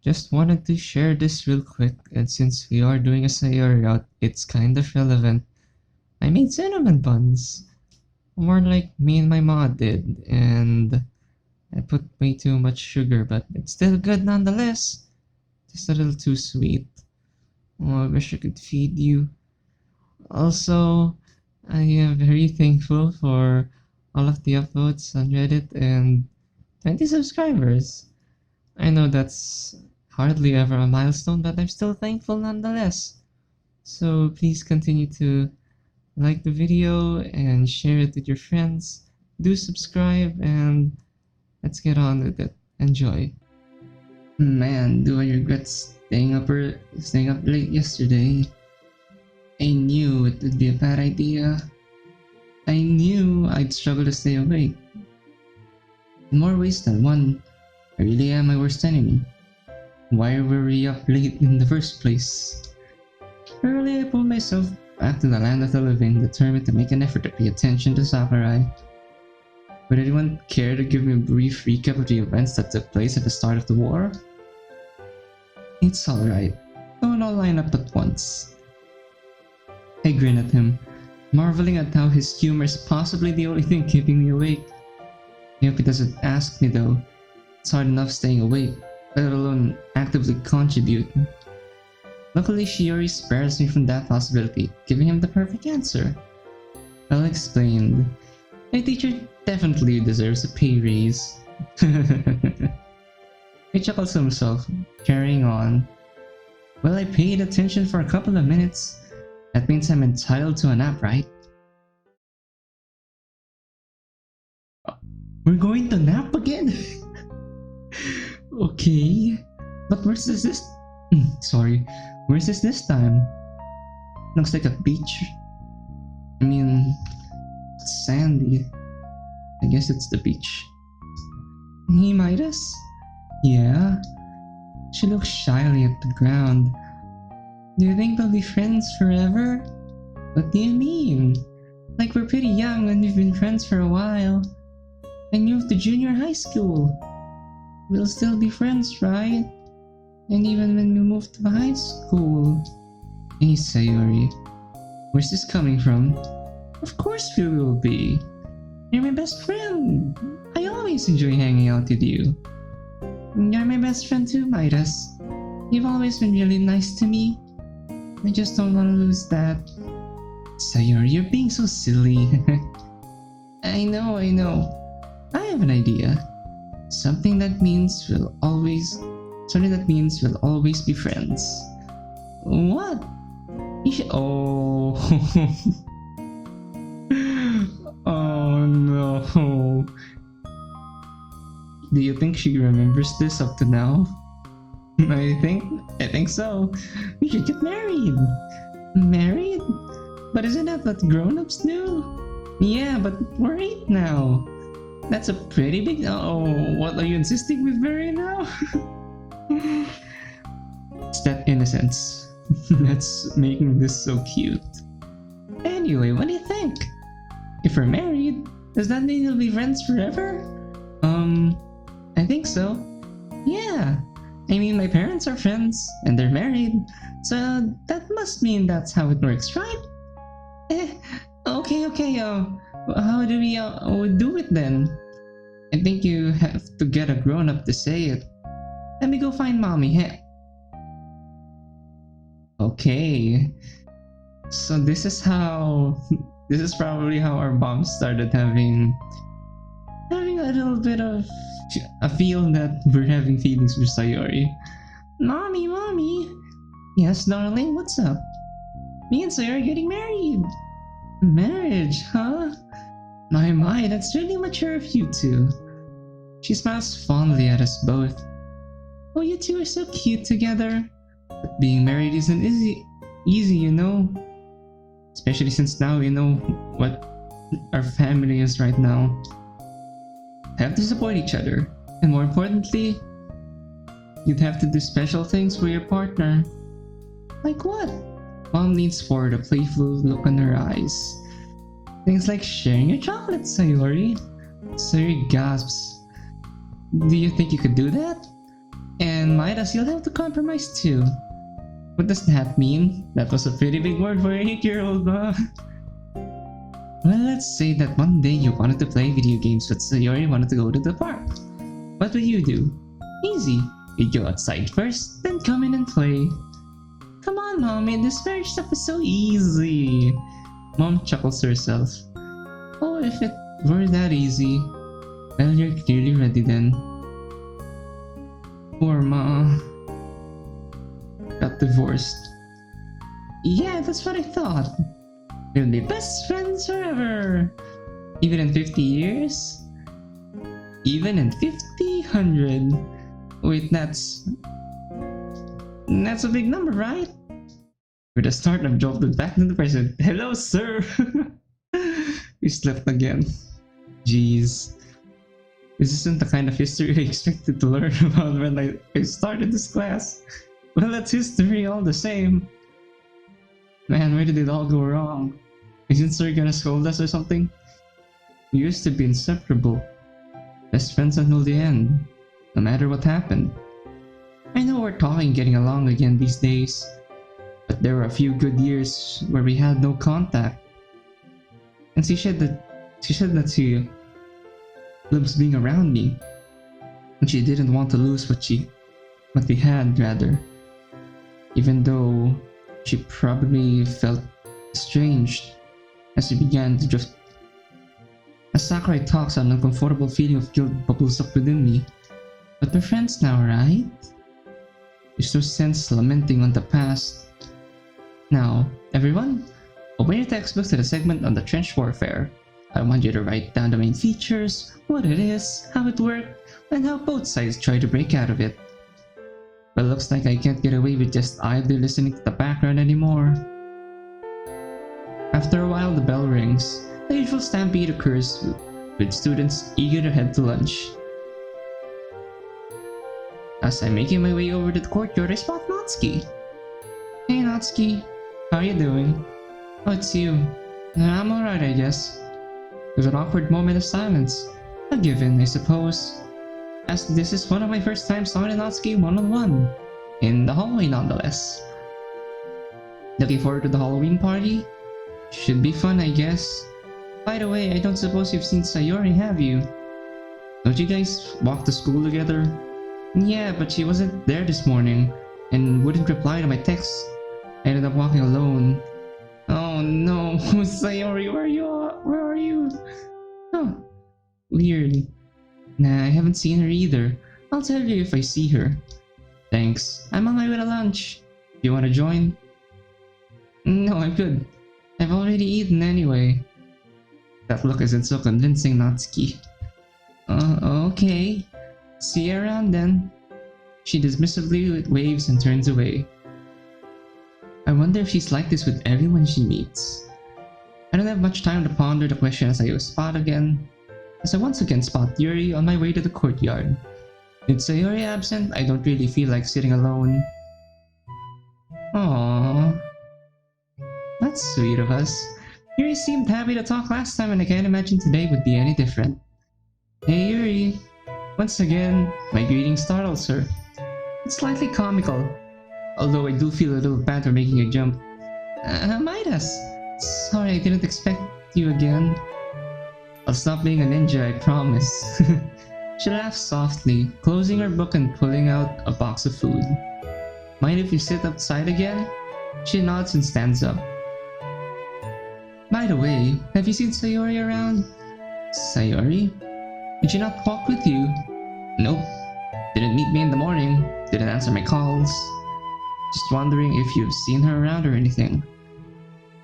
Just wanted to share this real quick, and since we are doing a Sayori route, it's kind of relevant. I made cinnamon buns, more like me and my mom did, and I put way too much sugar, but it's still good nonetheless. Just a little too sweet. Oh, I wish I could feed you. Also, I am very thankful for all of the upvotes on Reddit and 20 subscribers. I know that's hardly ever a milestone, but I'm still thankful nonetheless. So please continue to like the video and share it with your friends. Do subscribe and let's get on with it. Enjoy. Man, do I regret staying up late yesterday. I knew it would be a bad idea. I knew I'd struggle to stay awake. In more ways than one, I really am my worst enemy. Why were we up late in the first place? Early I pulled myself back to the land of the living, determined to make an effort to pay attention to Sakurai. Would anyone care to give me a brief recap of the events that took place at the start of the war? It's alright. Don't all line up at once. I grin at him, marveling at how his humor is possibly the only thing keeping me awake. I hope he doesn't ask me though. It's hard enough staying awake, let alone actively contribute. Luckily, Sayori spares me from that possibility, giving him the perfect answer. Well explained. My teacher definitely deserves a pay raise. He chuckles to himself, carrying on. Well, I paid attention for a couple of minutes. That means I'm entitled to a nap, right? We're going to nap again? Okay. But where's this? Sorry. Where's this time? Looks like a beach. I mean, it's sandy. I guess it's the beach. Hey, Midas? Yeah? She looks shyly at the ground. Do you think we'll be friends forever? What do you mean? Like we're pretty young and we've been friends for a while. And you moved to junior high school. We'll still be friends, right? And even when we move to high school. Hey, Sayori. Where's this coming from? Of course we will be. You're my best friend. I always enjoy hanging out with you. You're my best friend too, Midas. You've always been really nice to me. I just don't want to lose that. Sayori, you're being so silly. I know. I have an idea. Something that means we'll always be friends. What? Oh. Oh no. Do you think she remembers this up to now? I think so. We should get married. Married? But isn't that what grown-ups do? Yeah, but we're 8 now. That's a pretty big... Oh, what are you insisting with marry now? It's that innocence. That's making this so cute. Anyway, what do you think? If we're married, does that mean we'll be friends forever? I think so. Yeah. I mean, my parents are friends, and they're married, so that must mean that's how it works, right? Okay, how do we do it then? I think you have to get a grown-up to say it. Let me go find mommy, heh? Okay. So this is probably how our moms started having a little bit of a feel that we're having feelings for Sayori. Mommy! Yes, darling, what's up? Me and Sayori are getting married! Marriage, huh? My, that's really mature of you two. She smiles fondly at us both. Oh, you two are so cute together. But being married isn't easy, you know? Especially since now we know what our family is right now. Have to support each other, and more importantly, you'd have to do special things for your partner. Like what? Mom leans forward, a playful look in her eyes. Things like sharing your chocolates, Sayori. Sayori gasps. Do you think you could do that? And Midas, you'll have to compromise too. What does that mean? That was a pretty big word for an 8-year-old, huh? Well, let's say that one day you wanted to play video games, but Sayori wanted to go to the park. What would you do? Easy. You'd go outside first, then come in and play. Come on, Mommy, this marriage stuff is so easy. Mom chuckles to herself. Oh, if it were that easy. Well, you're clearly ready then. Poor Ma. Got divorced. Yeah, that's what I thought. We'll be best friends forever. Even in 50 years? Even in 50, 100. Wait, that's a big number, right? With a start, I've jolted back to the present. Hello, sir! We slept again. Jeez. This isn't the kind of history I expected to learn about when I started this class. Well, that's history all the same. Man, where did it all go wrong? Isn't sir gonna scold us or something? We used to be inseparable. Best friends until the end. No matter what happened. I know we're talking getting along again these days. But there were a few good years where we had no contact. And she said that she loves being around me. And she didn't want to lose what we had, rather. Even though she probably felt estranged as we began to drift. As Sakurai talks, an uncomfortable feeling of guilt bubbles up within me. But we're friends now, right? There's no sense lamenting on the past. Now, everyone, open your textbooks to the segment on the trench warfare. I want you to write down the main features, what it is, how it worked, and how both sides try to break out of it. But looks like I can't get away with just idly listening to the background anymore. After a while, the bell rings. The usual stampede occurs with students eager to head to lunch. As I'm making my way over to the courtyard, I spot Natsuki. Hey Natsuki, how are you doing? Oh, it's you. I'm alright, I guess. There's an awkward moment of silence. A given, I suppose. As this is one of my first times talking to Natsuki one-on-one. In the hallway, nonetheless. Looking forward to the Halloween party? Should be fun, I guess. By the way, I don't suppose you've seen Sayori, have you? Don't you guys walk to school together? Yeah, but she wasn't there this morning, and wouldn't reply to my texts. I ended up walking alone. Oh no, Sayori, where are you? Huh, weird. Nah, I haven't seen her either. I'll tell you if I see her. Thanks, I'm on my way to lunch. Do you want to join? No, I'm good. I've already eaten anyway. That look isn't so convincing, Natsuki. Okay. See you around then. She dismissively waves and turns away. I wonder if she's like this with everyone she meets. I don't have much time to ponder the question as I once again spot Yuri on my way to the courtyard. With Sayori absent, I don't really feel like sitting alone. Aww. That's sweet of us. Yuri seemed happy to talk last time and I can't imagine today would be any different. Hey Yuri. Once again, my greeting startles her. It's slightly comical, although I do feel a little bad for making a jump. Midas! Sorry, I didn't expect you again. I'll stop being a ninja, I promise. She laughs softly, closing her book and pulling out a box of food. Mind if we sit outside again? She nods and stands up. By the way, have you seen Sayori around? Sayori? Did she not walk with you? Nope. Didn't meet me in the morning. Didn't answer my calls. Just wondering if you've seen her around or anything.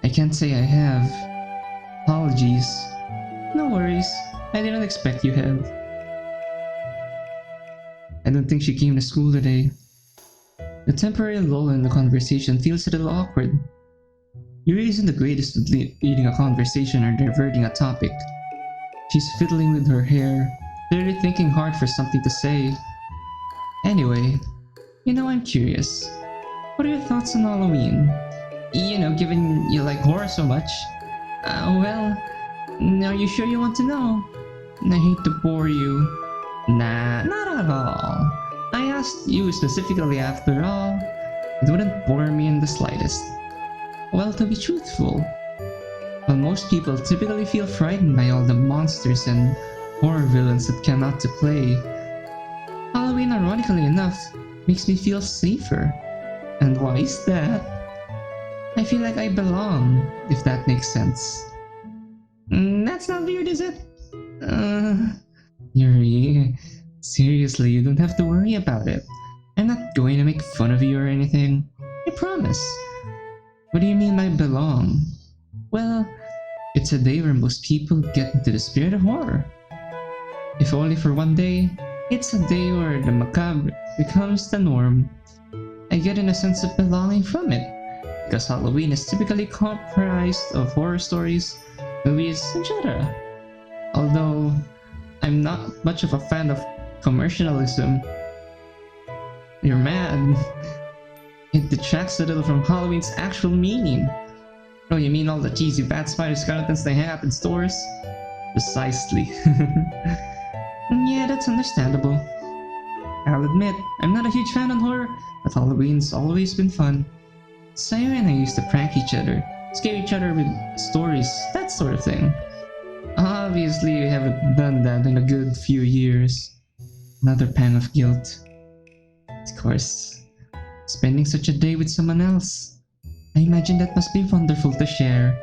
I can't say I have. Apologies. No worries. I didn't expect you have. I don't think she came to school today. The temporary lull in the conversation feels a little awkward. Yuri isn't the greatest at leading a conversation or diverting a topic. She's fiddling with her hair, clearly thinking hard for something to say. Anyway, I'm curious. What are your thoughts on Halloween? Given you like horror so much. Well, are you sure you want to know? I hate to bore you. Nah, not at all. I asked you specifically after all. It wouldn't bore me in the slightest. Well, to be truthful, while most people typically feel frightened by all the monsters and horror villains that come out to play, Halloween, ironically enough, makes me feel safer. And why is that? I feel like I belong, if that makes sense. That's not weird, is it? Yuri, seriously, you don't have to worry about it. I'm not going to make fun of you or anything. I promise. What do you mean by belong? Well, it's a day where most people get into the spirit of horror. If only for one day, it's a day where the macabre becomes the norm. I get in a sense of belonging from it, because Halloween is typically comprised of horror stories, movies, etc. Although, I'm not much of a fan of commercialism. You're mad. It detracts a little from Halloween's actual meaning. Oh, you mean all the cheesy bat spider skeletons they have in stores? Precisely. Yeah, that's understandable. I'll admit, I'm not a huge fan of horror, but Halloween's always been fun. Sayori and I used to prank each other, scare each other with stories, that sort of thing. Obviously, we haven't done that in a good few years. Another pang of guilt. Of course, spending such a day with someone else. I imagine that must be wonderful to share.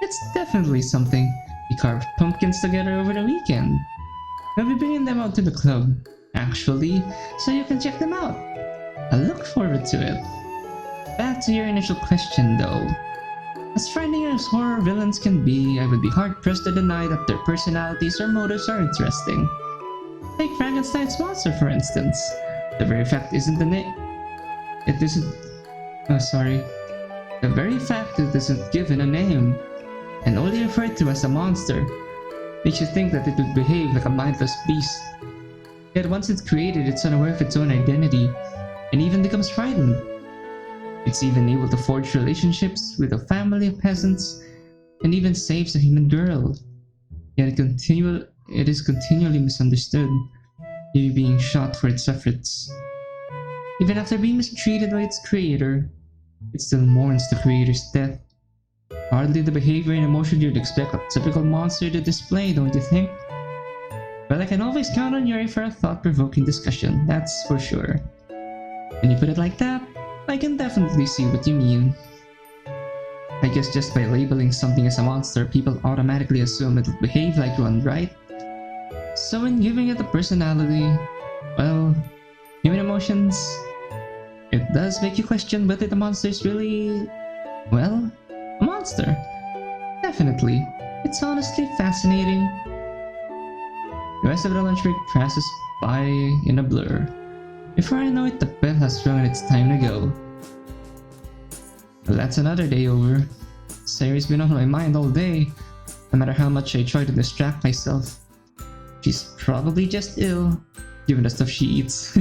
It's definitely something. We carved pumpkins together over the weekend. We'll be bringing them out to the club, actually, so you can check them out. I look forward to it. Back to your initial question though. As frightening as horror villains can be, I would be hard-pressed to deny that their personalities or motives are interesting. Take Frankenstein's monster for instance. The very fact isn't the name. It isn't. Oh, sorry. The very fact it isn't given a name, and only referred to as a monster, makes you think that it would behave like a mindless beast. Yet once it's created, it's unaware of its own identity, and even becomes frightened. It's even able to forge relationships with a family of peasants, and even saves a human girl. Yet it is continually misunderstood, even being shot for its efforts. Even after being mistreated by its creator, it still mourns the creator's death. Hardly the behavior and emotion you'd expect a typical monster to display, don't you think? Well, I can always count on Yuri for a thought-provoking discussion, that's for sure. When you put it like that, I can definitely see what you mean. I guess just by labeling something as a monster, people automatically assume it'll behave like one, right? So when giving it a personality, well, human emotions, it does make you question whether the monster is really, well, a monster. Definitely. It's honestly fascinating. The rest of the lunch break passes by in a blur. Before I know it, the bell has rung and it's time to go. Well, that's another day over. Sayori's been on my mind all day, no matter how much I try to distract myself. She's probably just ill, given the stuff she eats.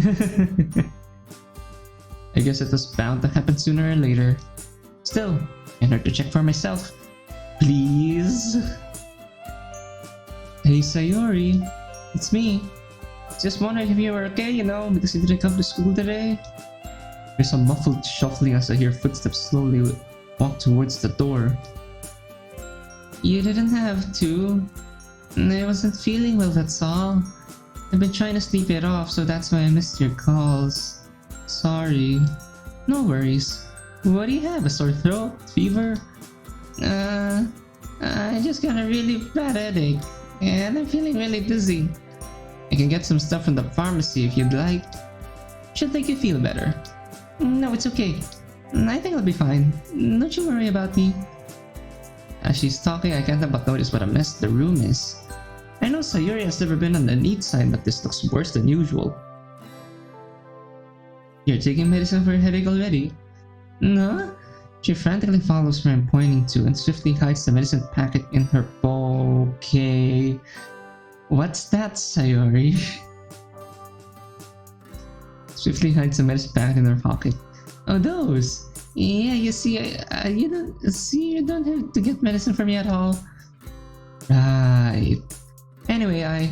I guess it was bound to happen sooner or later. Still, I need to check for myself. Please? Hey Sayori, it's me. Just wondering if you were okay, because you didn't come to school today. There's a muffled shuffling as I hear footsteps slowly walk towards the door. You didn't have to. I wasn't feeling well, that's all. I've been trying to sleep it off, so that's why I missed your calls. Sorry. No worries. What do you have? A sore throat? Fever? I just got a really bad headache, and I'm feeling really dizzy. I can get some stuff from the pharmacy if you'd like. Should make you feel better. No, it's okay. I think I'll be fine. Don't you worry about me. As she's talking, I can't help but notice what a mess the room is. I know Sayori has never been on the neat side, but this looks worse than usual. You're taking medicine for your headache already? No? She frantically follows where I'm pointing to and swiftly hides the medicine packet in her bouquet. What's that, Sayori? Swiftly hides the medicine packet in her pocket. Oh, those! Yeah, you see, you don't have to get medicine for me at all. Right. Anyway,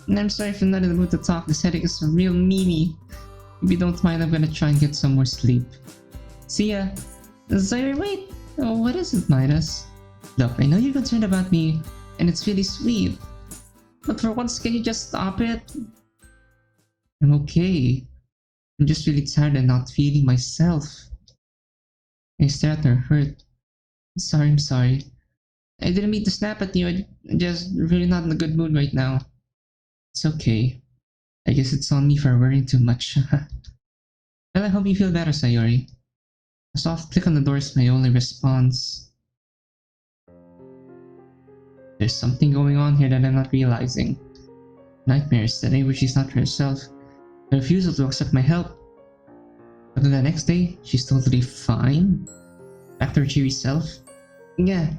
And I'm sorry if I'm not in the mood to talk. This headache is real meanie. If you don't mind, I'm gonna try and get some more sleep. See ya. Sayori, wait! Oh, what is it, Midas? Look, I know you're concerned about me, and it's really sweet. But for once, can you just stop it? I'm okay. I'm just really tired and not feeling myself. I stare at her, hurt. I'm sorry. I didn't mean to snap at you. I'm just really not in a good mood right now. It's okay. I guess it's on me for worrying too much. Well, I hope you feel better, Sayori. A soft click on the door is my only response. There's something going on here that I'm not realizing. Nightmares, the day where she's not herself. The refusal to accept my help. But then the next day, she's totally fine. Back to her cheery self. Yeah,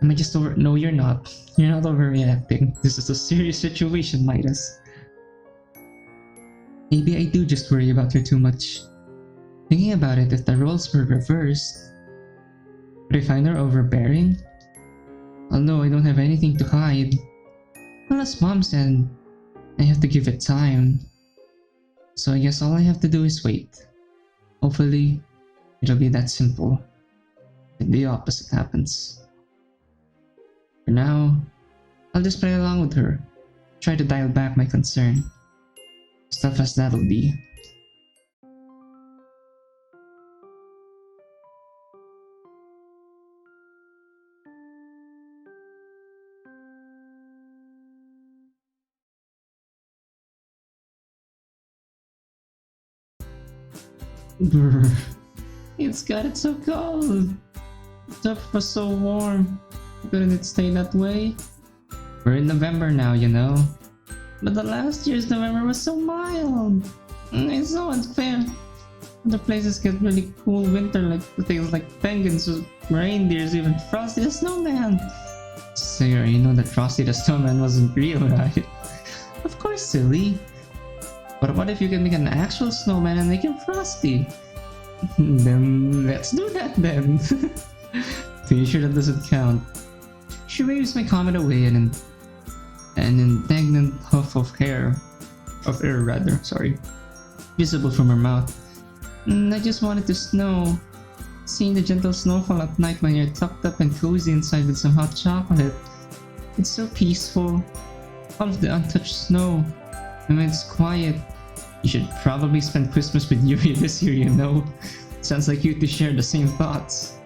am I just over? No, you're not. You're not overreacting. This is a serious situation, Midas. Maybe I do just worry about her too much. Thinking about it, if the roles were reversed, would I find her overbearing? Although I don't have anything to hide. Well, as Mom said, I have to give it time. So I guess all I have to do is wait. Hopefully, it'll be that simple. And the opposite happens. For now, I'll just play along with her. Try to dial back my concern. Stuff as that'll be. Brr. It's got it so cold. The stuff was so warm. Couldn't it stay that way? We're in November now, you know. But the last year's November was so mild. It's so unfair. Other places get really cool winter, like things like penguins, reindeers, even Frosty the Snowman. Sayori, you know that Frosty the Snowman wasn't real, right? Of course, silly. But what if you can make an actual snowman and make him frosty? Then let's do that then. Pretty sure that doesn't count. She waves my comment away and an indignant huff of air, visible from her mouth. I just wanted to snow. Seeing the gentle snowfall at night when you're tucked up and cozy inside with some hot chocolate. It's so peaceful. All of the untouched snow. And when it's quiet, you should probably spend Christmas with Yuri this year, you know. Sounds like you two share the same thoughts.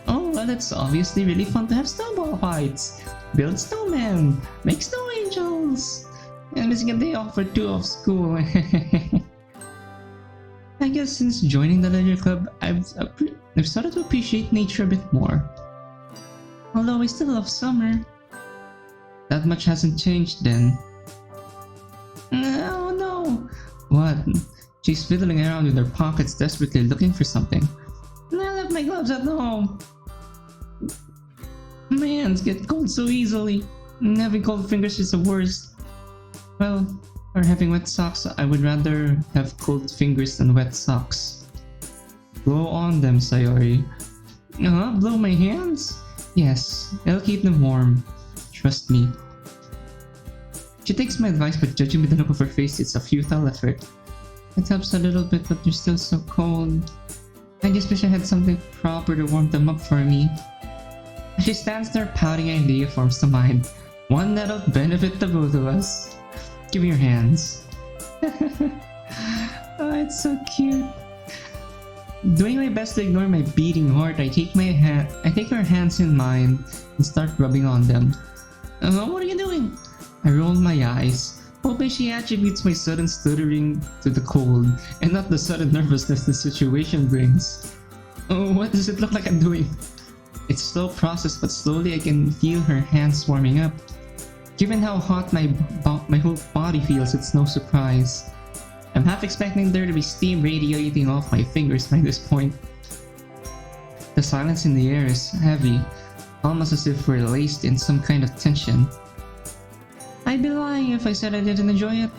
Oh, well, it's obviously really fun to have snowball fights. Build snowmen, make snow angels, and missing a day off for 2 of school. I guess since joining the leisure club, I've started to appreciate nature a bit more. Although I still love summer. That much hasn't changed then. Oh no! What? She's fiddling around with her pockets, desperately looking for something. I left my gloves at home. My hands get cold so easily. And having cold fingers is the worst. Well, or having wet socks, I would rather have cold fingers than wet socks. Blow on them, Sayori. Blow my hands? Yes, it'll keep them warm. Trust me. She takes my advice, but judging by the look of her face, it's a futile effort. It helps a little bit, but they're still so cold. I just wish I had something proper to warm them up for me. As she stands there pouting, an idea forms to mind. One that'll benefit the both of us. Give me your hands. Oh, it's so cute. Doing my best to ignore my beating heart, I take her hands in mine and start rubbing on them. What are you doing? I roll my eyes, hoping she attributes my sudden stuttering to the cold and not the sudden nervousness the situation brings. Oh, what does it look like I'm doing? It's a slow process, but slowly I can feel her hands warming up. Given how hot my whole body feels, it's no surprise. I'm half expecting there to be steam radiating off my fingers by this point. The silence in the air is heavy, almost as if we're laced in some kind of tension. I'd be lying if I said I didn't enjoy it,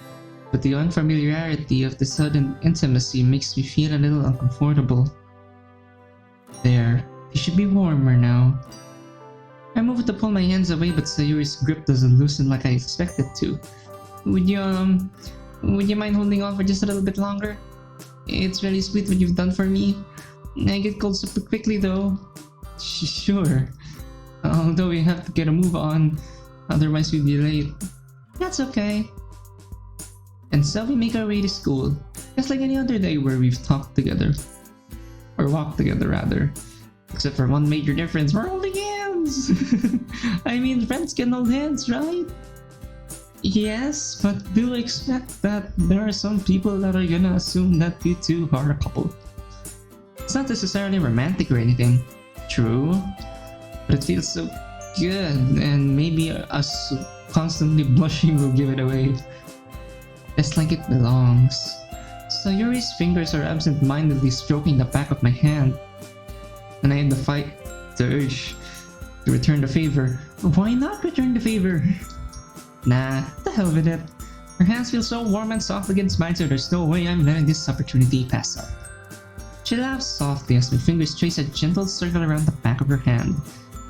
but the unfamiliarity of the sudden intimacy makes me feel a little uncomfortable. There, you should be warmer now. I move to pull my hands away, but Sayori's grip doesn't loosen like I expect it to. would you mind holding on for just a little bit longer? It's really sweet what you've done for me. I get cold super quickly though. Sure. Although we have to get a move on, otherwise we'd be late. That's okay. And so we make our way to school, just like any other day where we've talked together. Or walked together rather. Except for one major difference, we're holding hands! I mean, friends can hold hands, right? Yes, but do expect that there are some people that are gonna assume that you two are a couple. It's not necessarily romantic or anything. True. But it feels so good, and maybe us constantly blushing will give it away. Just like it belongs. Sayori's fingers are absent-mindedly stroking the back of my hand, and I had the urge to return the favor. Why not return the favor? Nah, the hell with it. Her hands feel so warm and soft against mine, so there's no way I'm letting this opportunity pass up. She laughs softly as my fingers trace a gentle circle around the back of her hand.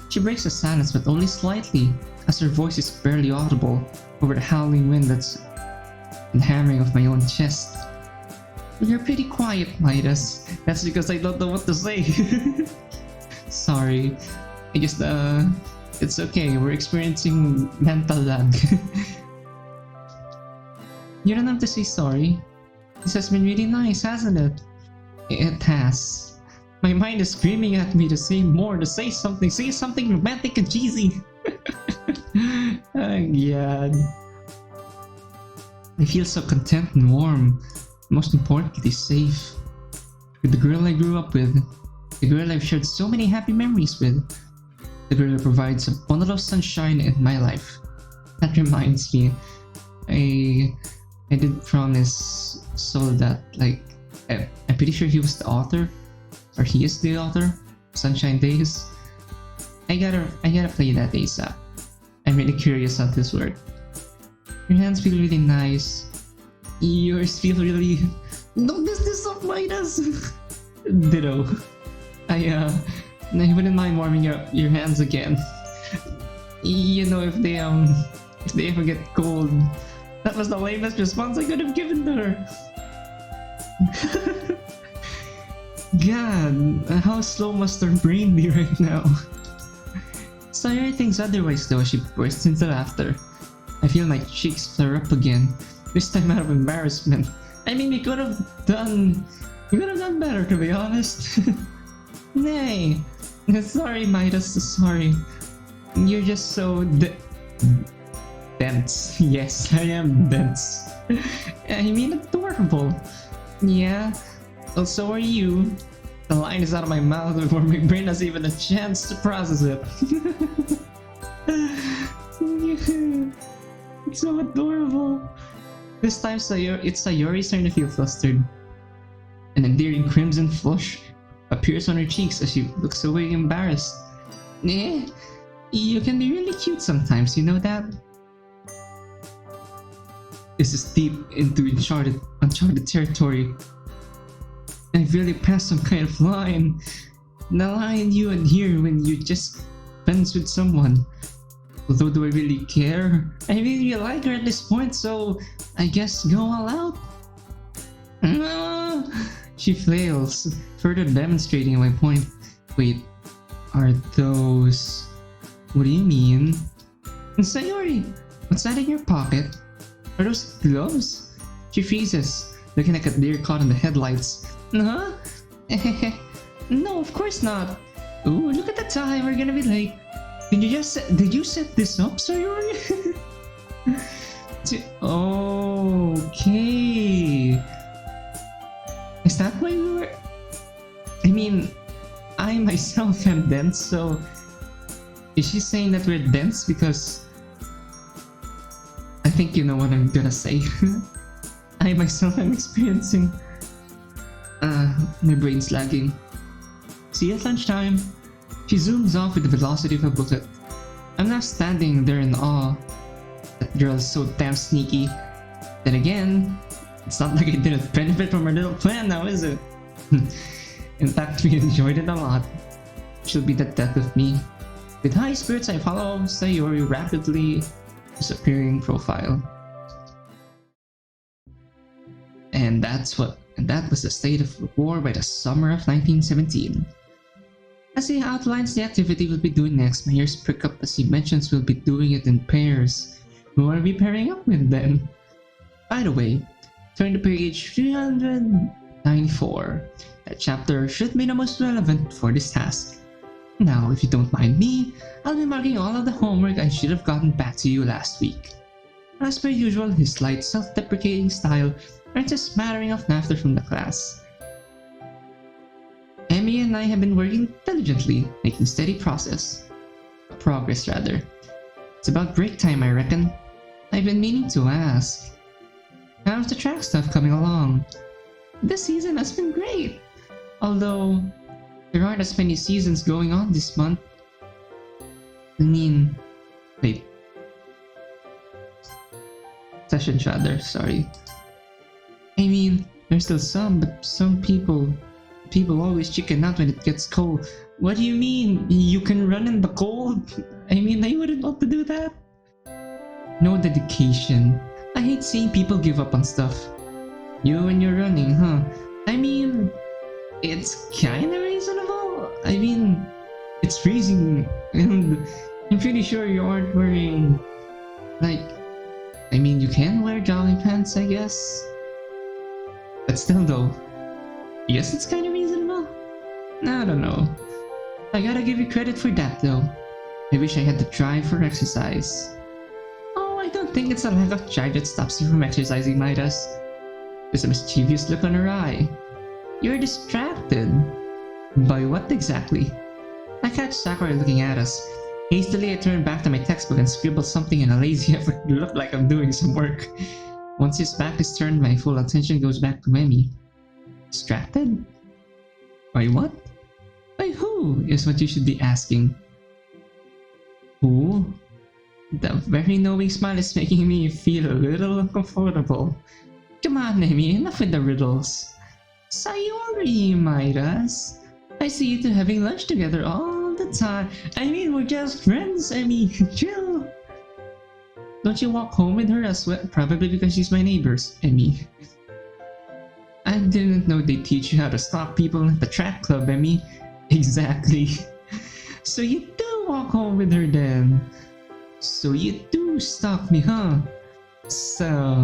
She breaks the silence, but only slightly, as her voice is barely audible over the howling wind and hammering of my own chest. You're pretty quiet, Midas. That's because I don't know what to say. Sorry. I just, it's okay. We're experiencing mental lag. You don't have to say sorry. This has been really nice, hasn't it? It has. My mind is screaming at me to say more, to say something romantic and cheesy. Oh, God. I feel so content and warm. Most importantly, safe. With the girl I grew up with. The girl I've shared so many happy memories with. The girl who provides a bundle of sunshine in my life. That reminds me, I did promise Sol that, like, I'm pretty sure he was the author, or he is the author, Sunshine Days. I gotta play that ASAP. I'm really curious how this works. Your hands feel really nice. Yours feel really... Don't mess this up, Midas! Ditto. I wouldn't mind warming your hands again. You know, if they ever get cold. That was the lamest response I could have given to her. God, how slow must her brain be right now? Sayori thinks otherwise though as she bursts into laughter. I feel my cheeks flare up again, this time out of embarrassment. I mean, we could have done better, to be honest. Nay, sorry Midas, sorry. You're just so dense. Yes, I am dense. I mean, adorable. Yeah, well, so are you. The line is out of my mouth before my brain has even a chance to process it. It's so adorable. This time it's Sayori's turn to feel flustered. An endearing crimson flush appears on her cheeks as she looks away embarrassed. Eh, you can be really cute sometimes, you know that? This is deep into uncharted territory. I've really passed some kind of line. The line you adhere when you just friends with someone. Although, do I really care? I really like her at this point, so I guess go all out. She flails, further demonstrating my point. Wait, are those... What do you mean? Sayori, what's that in your pocket? Are those gloves? She freezes, looking like a deer caught in the headlights. Huh? No, of course not. Ooh, look at the time, we're gonna be late. Did you set this up, Sayori? Okay. Is that why we were... I mean, I myself am dense, so... Is she saying that we're dense because... I think you know what I'm gonna say. I myself am experiencing... my brain's lagging. See you at lunchtime. She zooms off with the velocity of a bullet. I'm now standing there in awe. That girl is so damn sneaky. Then again, it's not like I didn't benefit from her little plan now, is it? In fact, we enjoyed it a lot. She'll be the death of me. With high spirits, I follow Sayori rapidly disappearing profile. And that was the state of war by the summer of 1917. As he outlines the activity we'll be doing next, my ears prick up as he mentions we'll be doing it in pairs. Who are we pairing up with then? By the way, turn to page 394. That chapter should be the most relevant for this task. Now, if you don't mind me, I'll be marking all of the homework I should have gotten back to you last week. As per usual, his slight self-deprecating style earns a smattering of laughter from the class. Emmy and I have been working diligently, making steady progress. It's about break time, I reckon. I've been meaning to ask. How's the track stuff coming along? This season has been great, although there aren't as many seasons going on this month. Sessions rather, sorry. I mean, there's still some, but some people always chicken out when it gets cold. What do you mean? You can run in the cold? I mean, I wouldn't want to do that. No dedication. I hate seeing people give up on stuff. You when you're running, huh? I mean, it's kinda reasonable. I mean, it's freezing, and I'm pretty sure you aren't wearing, you can wear jogging pants, I guess. But still though, yes, it's kinda reasonable. I don't know. I gotta give you credit for that though. I wish I had the drive for exercise. Oh, I don't think it's a lack of drive that stops you from exercising, Midas. There's a mischievous look on her eye. You're distracted. By what exactly? I catch Sayori looking at us. Hastily, I turn back to my textbook and scribble something in a lazy effort to look like I'm doing some work. Once his back is turned, my full attention goes back to Emmy. Distracted? By what? By who, is what you should be asking. Who? The very knowing smile is making me feel a little uncomfortable. Come on, Emmy, enough with the riddles. Sayori, Midas. I see you two having lunch together all the time. I mean, we're just friends, Emmy. Chill. Don't you walk home with her as well? Probably because she's my neighbors, Emmy. I didn't know they teach you how to stalk people at the track club, Emmy. Exactly. So you do walk home with her then. So you do stalk me, huh? So,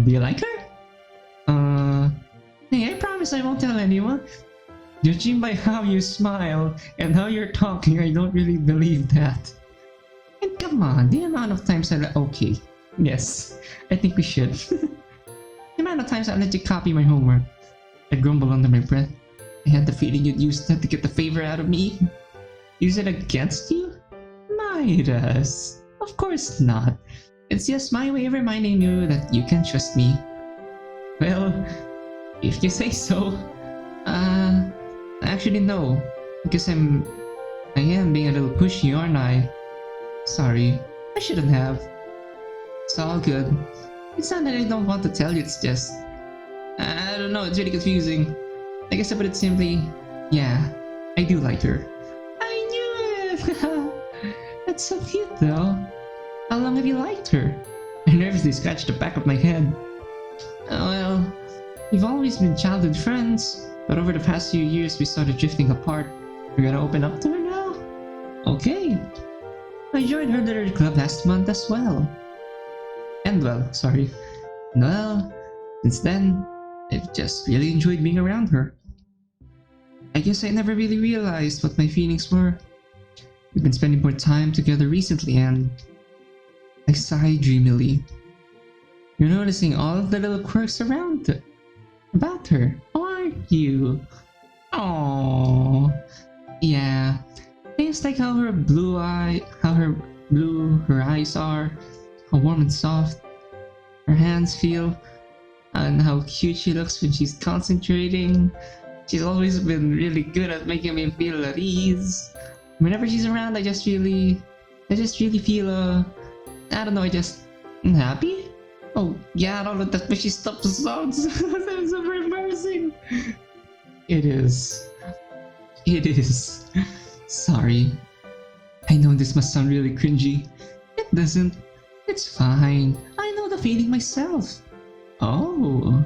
do you like her? Hey, I promise I won't tell anyone. Judging by how you smile and how you're talking, I don't really believe that. And come on, the amount of times okay, yes, I think we should. The amount of times I let you copy my homework. I grumble under my breath. I had the feeling you'd use that to get the favor out of me. Use it against you? Midas. Of course not. It's just my way of reminding you that you can trust me. Well, if you say so. Actually no. Because I am being a little pushy, aren't I? Sorry. I shouldn't have. It's all good. It's not that I don't want to tell you, it's just... I don't know, it's really confusing. I guess I put it simply, yeah, I do like her. I knew it! That's so cute though. How long have you liked her? I nervously scratched the back of my head. Well, we've always been childhood friends, but over the past few years we started drifting apart. We're gonna open up to her now? Okay. I joined her literary club last month as well. Well, since then, I've just really enjoyed being around her. I guess I never really realized what my feelings were. We've been spending more time together recently and... I sigh dreamily. You're noticing all of the little quirks about her, aren't you? Aww. Yeah. Things like how her blue her eyes are, how warm and soft her hands feel, and how cute she looks when she's concentrating. She's always been really good at making me feel at ease. Whenever she's around, I just really feel, I don't know, I'm happy? Oh, yeah, all of that fishy stuff sounds super embarrassing. It is. Sorry. I know this must sound really cringy. It doesn't. It's fine. I know the feeling myself. Oh.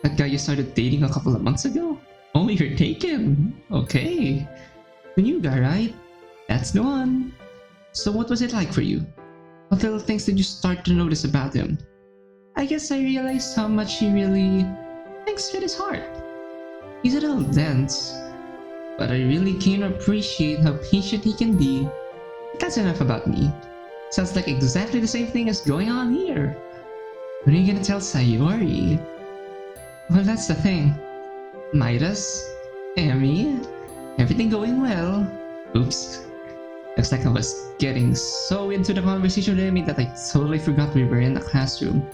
That guy you started dating a couple of months ago? Oh, you're taken. Okay. The new guy, right? That's the one. So what was it like for you? What little things did you start to notice about him? I guess I realized how much he really thinks with his heart. He's a little dense, but I really came to appreciate how patient he can be. That's enough about me. Sounds like exactly the same thing as going on here. When are you gonna tell Sayori? Well, that's the thing. Midas, Emmy, everything going well. Oops. Looks like I was getting so into the conversation with Emmy that I totally forgot we were in the classroom.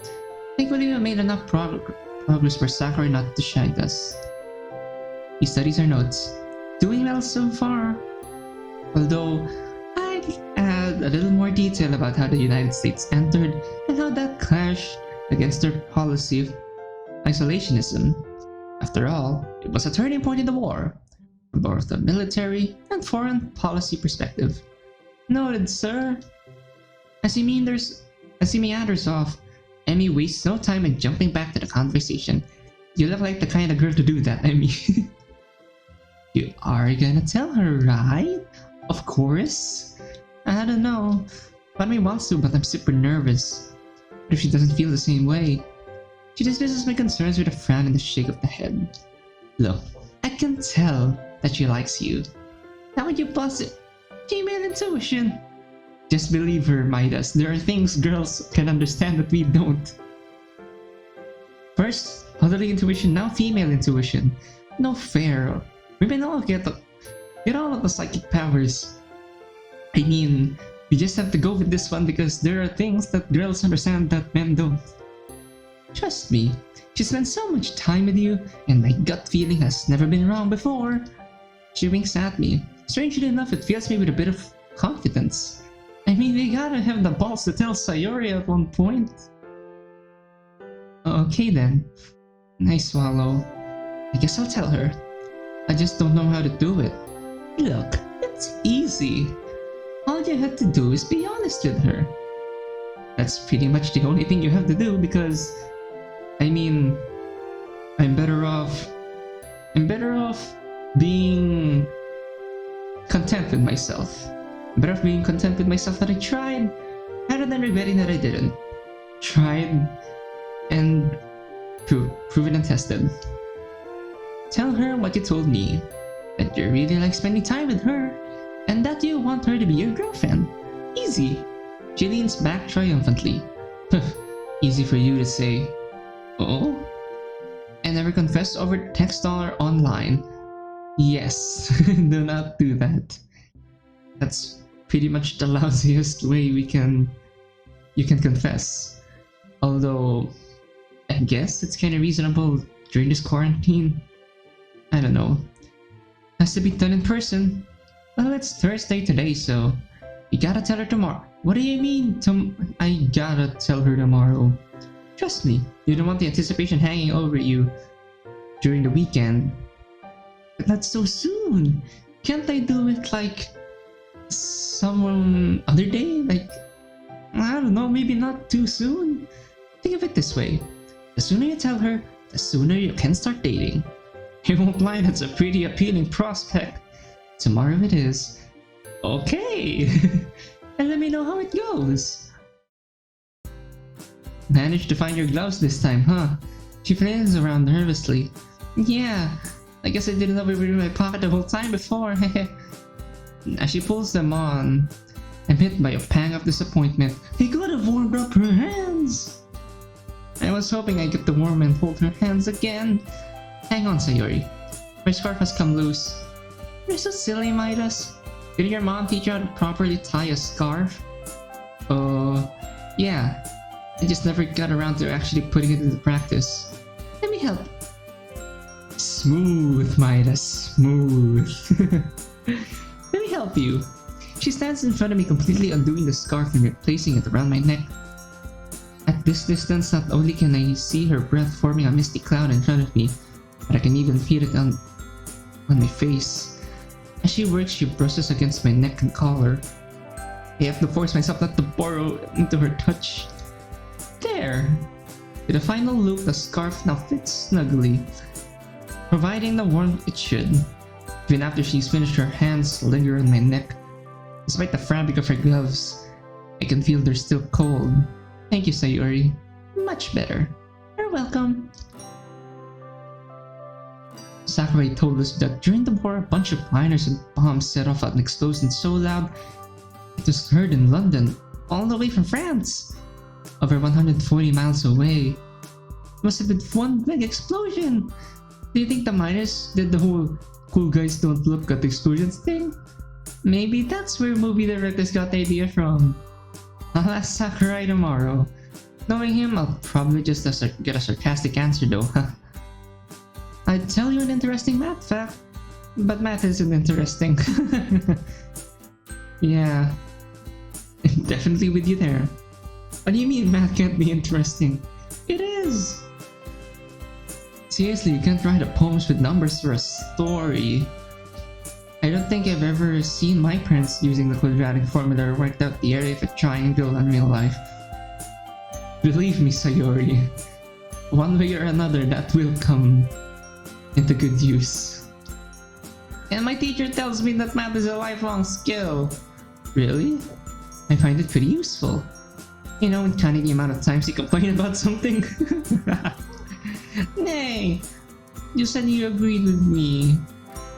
Thankfully, we made enough progress for Sakura not to shag us. He studies her notes. Doing well so far. Although, I'd add a little more detail about how the United States entered and how that clashed against their policy of isolationism. After all, it was a turning point in the war, from both a military and foreign policy perspective. Noted, sir. As he meanders off, Emmy wastes no time in jumping back to the conversation. You look like the kind of girl to do that, Emmy. You are gonna tell her, right? Of course. I don't know. Part of me wants to, but I'm super nervous. What if she doesn't feel the same way? She dismisses my concerns with a frown and a shake of the head. Look, I can tell that she likes you. How would you bust it? Female intuition. Just believe her, Midas. There are things girls can understand that we don't. First, motherly intuition, now female intuition. No fair. Women all get all of the psychic powers. I mean, we just have to go with this one because there are things that girls understand that men don't. Trust me, she spent so much time with you, and my gut feeling has never been wrong before. She winks at me. Strangely enough, it fills me with a bit of confidence. I mean, we gotta have the balls to tell Sayori at one point. Okay then. I swallow. I guess I'll tell her. I just don't know how to do it. Look, it's easy. All you have to do is be honest with her. That's pretty much the only thing you have to do because, I mean, I'm better off being content with myself. I'm better off being content with myself that I tried, rather than regretting that I didn't. Tried and proven and tested. Tell her what you told me, that you really like spending time with her, and that you want her to be your girlfriend. Easy. She leans back triumphantly. Easy for you to say. Oh? I never confessed over text or online. Yes, do not do that. That's pretty much the lousiest way you can confess. Although, I guess it's kind of reasonable during this quarantine. I don't know. Has to be done in person. Well, it's Thursday today, so you gotta tell her tomorrow. What do you mean, I gotta tell her tomorrow? Trust me, you don't want the anticipation hanging over you during the weekend. But that's so soon. Can't I do it like some other day? Like, I don't know, maybe not too soon? Think of it this way. The sooner you tell her, the sooner you can start dating. You won't lie, that's a pretty appealing prospect. Tomorrow it is. Okay! And let me know how it goes. Managed to find your gloves this time, huh? She flails around nervously. Yeah, I guess I didn't know we were in my pocket the whole time before. As she pulls them on, I'm hit by a pang of disappointment. They could have warmed up her hands! I was hoping I'd get the warm and hold her hands again. Hang on, Sayori. My scarf has come loose. You're so silly, Midas. Did your mom teach you how to properly tie a scarf? Yeah. I just never got around to actually putting it into practice. Let me help. Smooth, Midas, smooth. Let me help you. She stands in front of me, completely undoing the scarf and replacing it around my neck. At this distance, not only can I see her breath forming a misty cloud in front of me, but I can even feel it on my face. As she works, she brushes against my neck and collar. I have to force myself not to burrow into her touch. There! With a final loop, the scarf now fits snugly, providing the warmth it should. Even after she's finished, her hands linger on my neck. Despite the fabric of her gloves, I can feel they're still cold. Thank you, Sayori. Much better. You're welcome. Sakurai told us that during the war, a bunch of miners and bombs set off an explosion so loud it was heard in London, all the way from France. Over 140 miles away. It must have been one big explosion. Do you think the miners did the whole cool guys don't look at explosions thing? Maybe that's where movie directors got the idea from. I'll ask Sakurai tomorrow. Knowing him, I'll probably just get a sarcastic answer though. I'd tell you an interesting math fact, but math isn't interesting. Yeah, definitely with you there. What do you mean math can't be interesting? It is! Seriously, you can't write a poems with numbers for a story. I don't think I've ever seen my parents using the quadratic formula or worked out the area of a triangle in real life. Believe me, Sayori, one way or another that will come into good use. And my teacher tells me that math is a lifelong skill. Really? I find it pretty useful. You know, when counting the amount of times you complain about something. Nay, you said you agreed with me.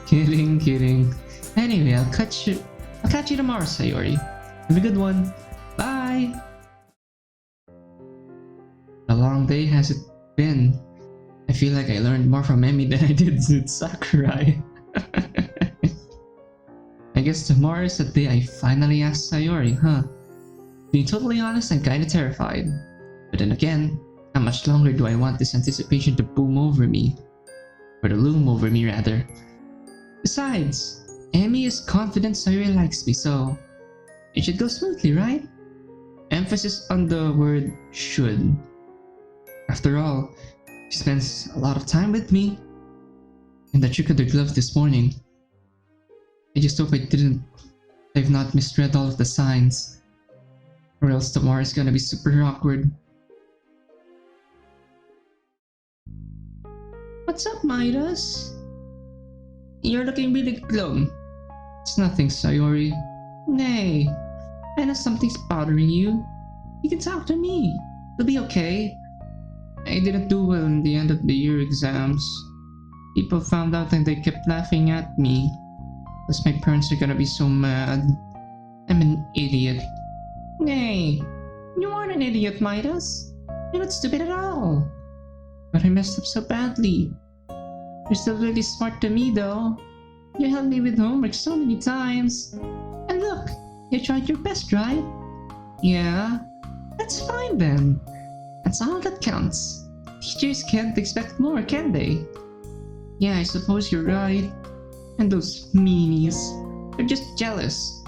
Kidding. Anyway, I'll catch you tomorrow, Sayori. Have a good one. Bye. A long day has it been. I feel like I learned more from Emmy than I did with Sakurai. I guess tomorrow is the day I finally asked Sayori, huh? Being totally honest, I'm kinda terrified. But then again, how much longer do I want this anticipation to boom over me? Or to loom over me, rather. Besides, Emmy is confident Sayori likes me, so it should go smoothly, right? Emphasis on the word should. After all, she spends a lot of time with me. And the trick of the glove this morning. I just hope I've not misread all of the signs. Or else tomorrow's gonna be super awkward. What's up, Midas? You're looking really glum. It's nothing, Sayori. Nay, I know something's bothering you. You can talk to me. It'll be okay. I didn't do well in the end of the year exams. People found out and they kept laughing at me. Plus my parents are gonna be so mad. I'm an idiot. Nay, you aren't an idiot, Midas. You're not stupid at all. But I messed up so badly. You're still really smart to me though. You helped me with homework so many times. And look, you tried your best, right? Yeah, that's fine then. That's all that counts. Teachers can't expect more, can they? Yeah, I suppose you're right. And those meanies, they're just jealous.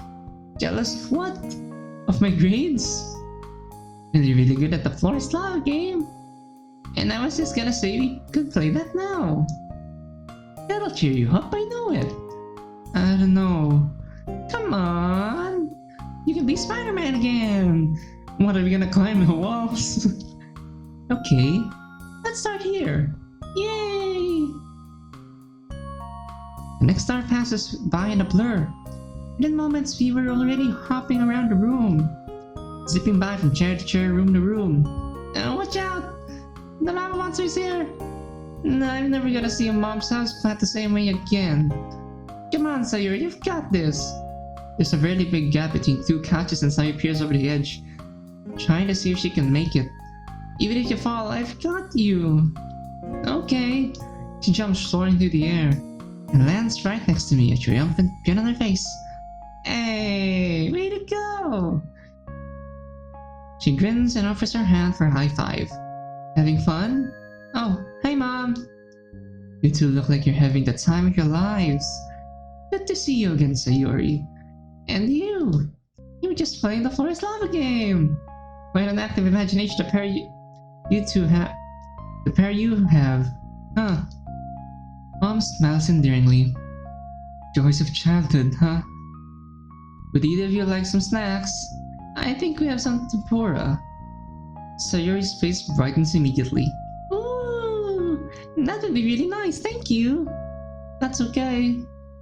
Jealous of what? Of my grades? Really, really good at the Florence Lava game. And I was just gonna say we could play that now. That'll cheer you up, I know it. I don't know. Come on! You can be Spider-Man again! What, are we gonna climb the walls? Okay, let's start here. Yay! The next hour passes by in a blur. Within moments, we were already hopping around the room. Zipping by from chair to chair, room to room. Watch out! The lava monster's here! No, I'm never gonna see a mom's house flat the same way again. Come on, Sayori, you've got this! There's a really big gap between two couches and Sayori peers over the edge, trying to see if she can make it. Even if you fall, I've got you! Okay. She jumps soaring through the air, and lands right next to me, a triumphant grin on her face. Hey! Way to go! She grins and offers her hand for a high five. Having fun? Oh, hey Mom! You two look like you're having the time of your lives. Good to see you again, Sayori. And you! You were just playing the Florence Lava game! Quite an active imagination to pair you two have. The pair you have. Huh. Mom smiles endearingly. Joys of childhood, huh? Would either of you like some snacks? I think we have some tempura. Sayori's face brightens immediately. Ooh, that would be really nice, thank you. That's okay.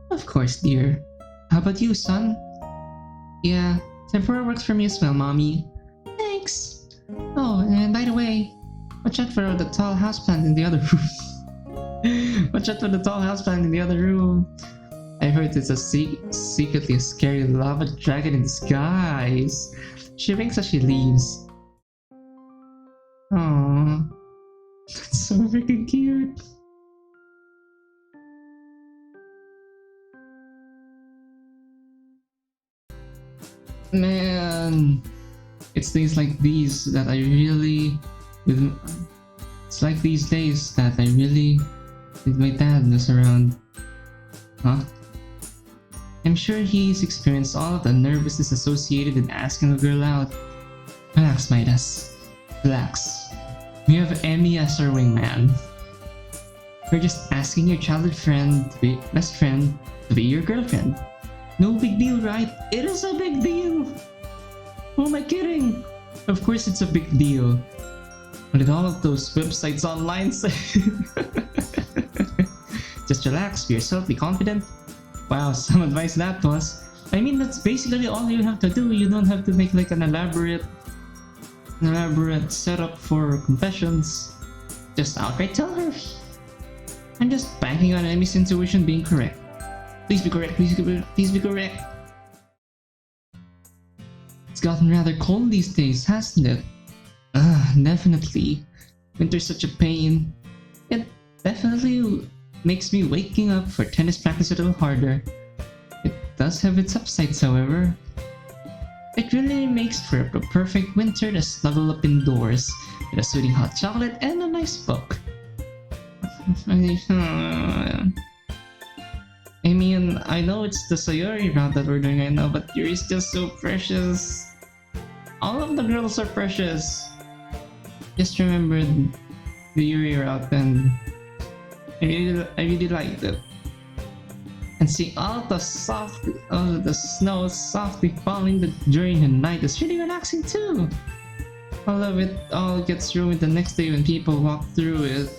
Of course, dear. How about you, son? Yeah, temporary works for me as well, mommy. Thanks. Oh, and by the way, watch out for the tall houseplant in the other room. Watch out for the tall houseplant in the other room. I heard it's a secretly a scary lava dragon in disguise. She winks as she leaves. Aww. That's so freaking cute. Man, it's things like these that I really... It's like these days that I really... with my dad was around. Huh? I'm sure he's experienced all of the nervousness associated with asking a girl out. Relax, Midas. Relax. We have Emmy as our wingman. We're just asking your childhood friend, best friend, to be your girlfriend. No big deal, right? It is a big deal! Who am I kidding? Of course it's a big deal. What did all of those websites online say? Just relax, be yourself, be confident. Wow, some advice that was. I mean, that's basically all you have to do. You don't have to make like an elaborate setup for confessions. Just outright tell her. I'm just banking on Emmy's intuition being correct. Please be correct, please be correct. It's gotten rather cold these days, hasn't it? Definitely. Winter's such a pain. It definitely makes me waking up for tennis practice a little harder. It does have its upsides, however. It really makes for a perfect winter to snuggle up indoors with a soothing hot chocolate and a nice book. I mean, I know it's the Sayori route that we're doing right now, but Yuri's just so precious. All of the girls are precious. Just remember the Yuri route, and I really liked it. And see all the snow softly falling during the night is really relaxing too. All of it all gets ruined the next day when people walk through it.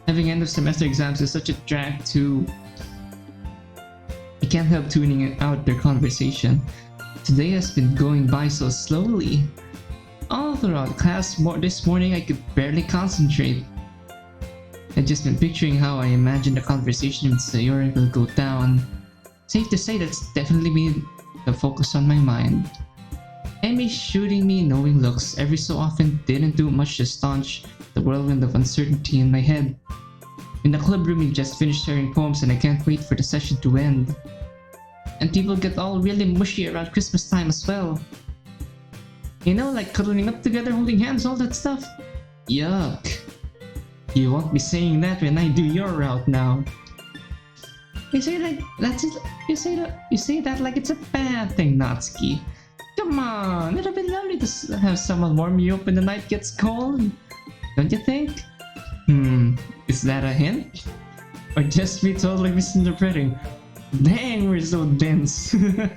Having end of semester exams is such a drag too. I can't help tuning out their conversation. Today has been going by so slowly. All throughout class this morning I could barely concentrate. I've just been picturing how I imagine the conversation with Sayori will go down. Safe to say that's definitely been the focus on my mind. Amy shooting me knowing looks every so often didn't do much to staunch the whirlwind of uncertainty in my head. In the club room we just finished sharing poems and I can't wait for the session to end. And people get all really mushy around Christmas time as well. You know, like cuddling up together, holding hands, all that stuff. Yuck. You won't be saying that when I do your route now. You say that like it's a bad thing, Natsuki. Come on, it'll be lovely to have someone warm you up when the night gets cold. Don't you think? Is that a hint? Or just me totally misinterpreting? Dang, we're so dense. No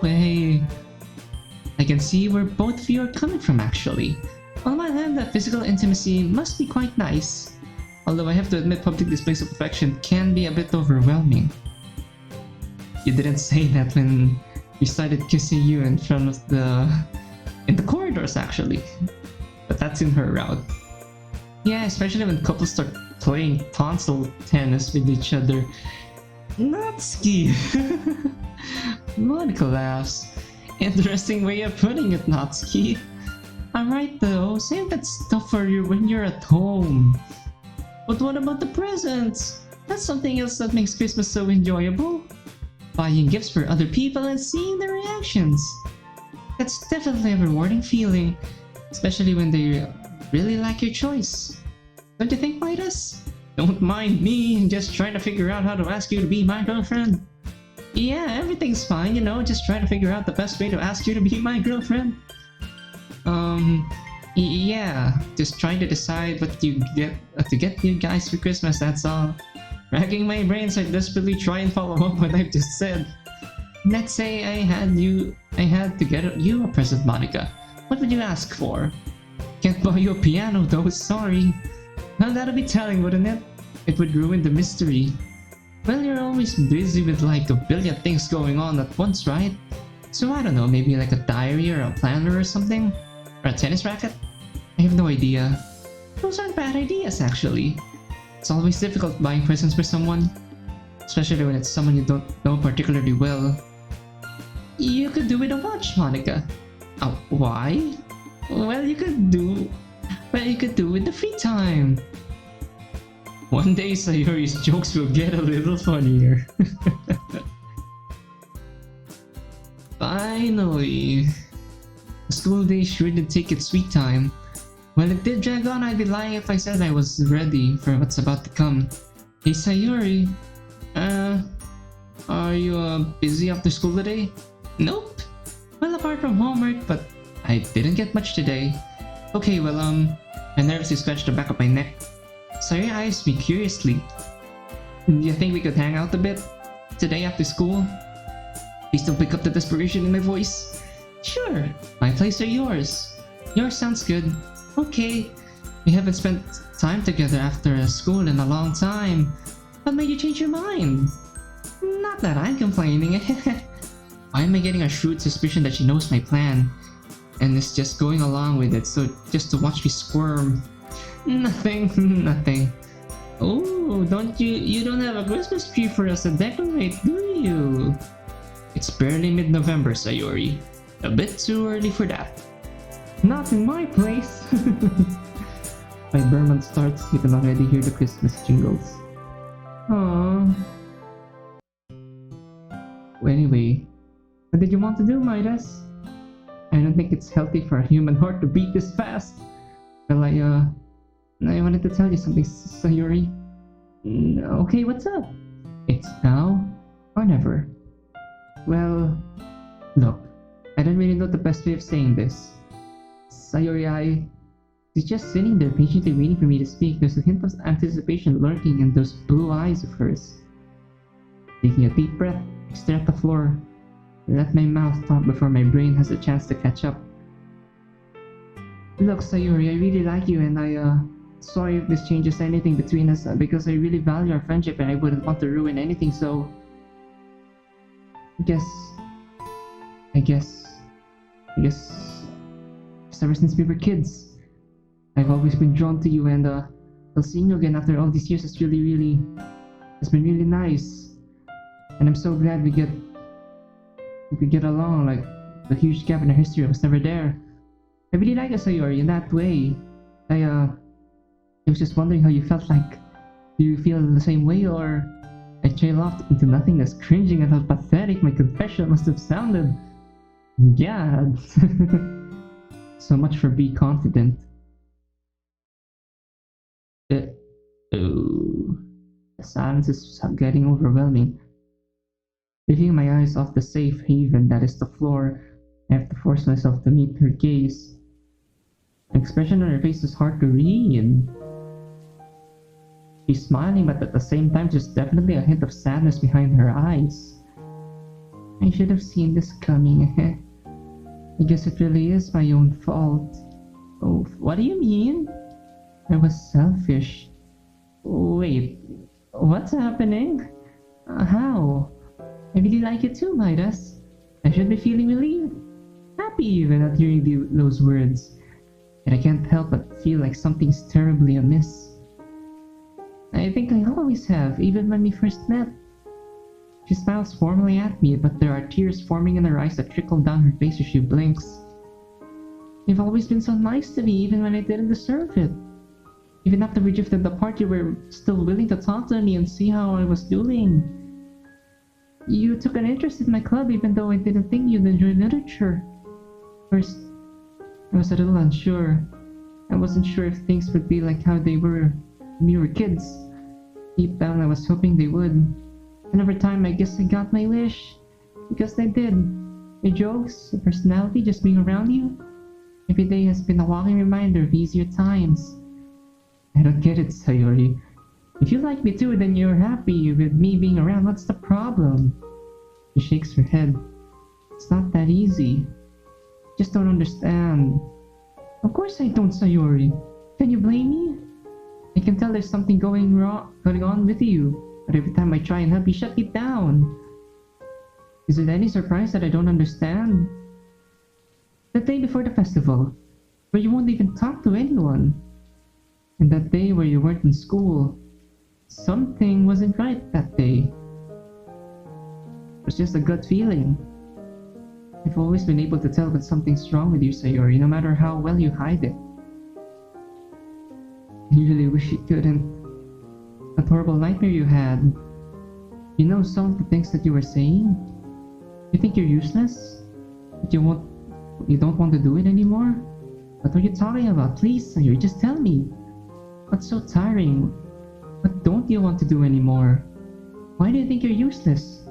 way. I can see where both of you are coming from actually. On one hand, that physical intimacy must be quite nice. Although I have to admit public displays of affection can be a bit overwhelming. You didn't say that when we started kissing you in front of in the corridors actually. But that's in her route. Yeah, especially when couples start playing console tennis with each other. Natsuki! Monica laughs. Interesting way of putting it, Natsuki. Alright though, save that stuff for you when you're at home. But what about the presents? That's something else that makes Christmas so enjoyable. Buying gifts for other people and seeing their reactions. That's definitely a rewarding feeling, especially when they really like your choice. Don't you think, Midas? Don't mind me, I'm just trying to figure out how to ask you to be my girlfriend. Yeah, everything's fine, you know, just trying to figure out the best way to ask you to be my girlfriend. Yeah, just trying to decide what to get you guys for Christmas, that's all. Racking my brains, I desperately try and follow up what I've just said. Let's say I had to get you a present, Monica. What would you ask for? Can't buy you a piano though, sorry. Now that'll be telling, wouldn't it? It would ruin the mystery. Well, you're always busy with like a billion things going on at once, right? So I don't know, maybe like a diary or a planner or something? Or a tennis racket? I have no idea. Those aren't bad ideas, actually. It's always difficult buying presents for someone, especially when it's someone you don't know particularly well. You could do with a watch, Monica. Oh, why? Well, you could do with the free time. One day, Sayori's jokes will get a little funnier. Finally! The school day sure did take its sweet time. Well, it did drag on. I'd be lying if I said I was ready for what's about to come. Hey, Sayori. Are you busy after school today? Nope. Well, apart from homework, but I didn't get much today. Okay, well, I nervously scratched the back of my neck. Sayori eyes me curiously. Do you think we could hang out a bit today after school? Please don't pick up the desperation in my voice. Sure, my place or yours? Yours sounds good. Okay, we haven't spent time together after school in a long time. What made you change your mind? Not that I'm complaining. Why am I getting a shrewd suspicion that she knows my plan and is just going along with it, so just to watch me squirm? Nothing, nothing. Oh, you don't have a Christmas tree for us to decorate, do you? It's barely mid-November, Sayori. A bit too early for that. Not in my place. My Burman starts, you can already hear the Christmas jingles. Aww. Well, anyway, what did you want to do, Midas? I don't think it's healthy for a human heart to beat this fast. Well, I wanted to tell you something, Sayori. Okay, what's up? It's now or never. Well, look, I don't really know the best way of saying this. Sayori, she's just sitting there patiently waiting for me to speak. There's a hint of anticipation lurking in those blue eyes of hers. Taking a deep breath, I stare at the floor. Let my mouth talk before my brain has a chance to catch up. Look, Sayori, I really like you, and sorry if this changes anything between us, because I really value our friendship and I wouldn't want to ruin anything, so... I guess... Just ever since we were kids, I've always been drawn to you, and seeing you again after all these years has been really nice. And I'm so glad we could get along. Like, the huge gap in our history was never there. I really like us, Sayori, in that way. I was just wondering how you felt. Like, do you feel the same way, or... I trail off into nothingness, cringing at how pathetic my confession must have sounded. Gad. So much for be confident. Oh. The silence is getting overwhelming. Lifting my eyes off the safe haven that is the floor, I have to force myself to meet her gaze. The expression on her face is hard to read. She's smiling, but at the same time there's definitely a hint of sadness behind her eyes. I should have seen this coming. I guess it really is my own fault. Oh, what do you mean? I was selfish. Wait, what's happening? How? I really like it too, Midas. I should be feeling relieved. Happy even at hearing those words. And I can't help but feel like something's terribly amiss. I think I always have, even when we first met. She smiles formally at me, but there are tears forming in her eyes that trickle down her face as she blinks. You've always been so nice to me, even when I didn't deserve it. Even after we drifted apart, you were still willing to talk to me and see how I was doing. You took an interest in my club, even though I didn't think you'd enjoy literature. First, I was a little unsure. I wasn't sure if things would be like how they were when we were kids. Deep down, I was hoping they would. And over time, I guess I got my wish. Because they did. Your jokes, your personality, just being around you. Every day has been a walking reminder of easier times. I don't get it, Sayori. If you like me too, then you're happy with me being around. What's the problem? She shakes her head. It's not that easy. Just don't understand. Of course I don't, Sayori. Can you blame me? I can tell there's something going on with you, but every time I try and help you shut it down. Is it any surprise that I don't understand? The day before the festival, where you won't even talk to anyone. And that day where you weren't in school. Something wasn't right that day. It was just a gut feeling. I've always been able to tell when something's wrong with you, Sayori, no matter how well you hide it. I really wish you couldn't. That horrible nightmare you had. You know some of the things that you were saying? You think you're useless? That you don't want to do it anymore? What are you talking about? Please, Sayori, just tell me. What's so tiring? What don't you want to do anymore? Why do you think you're useless?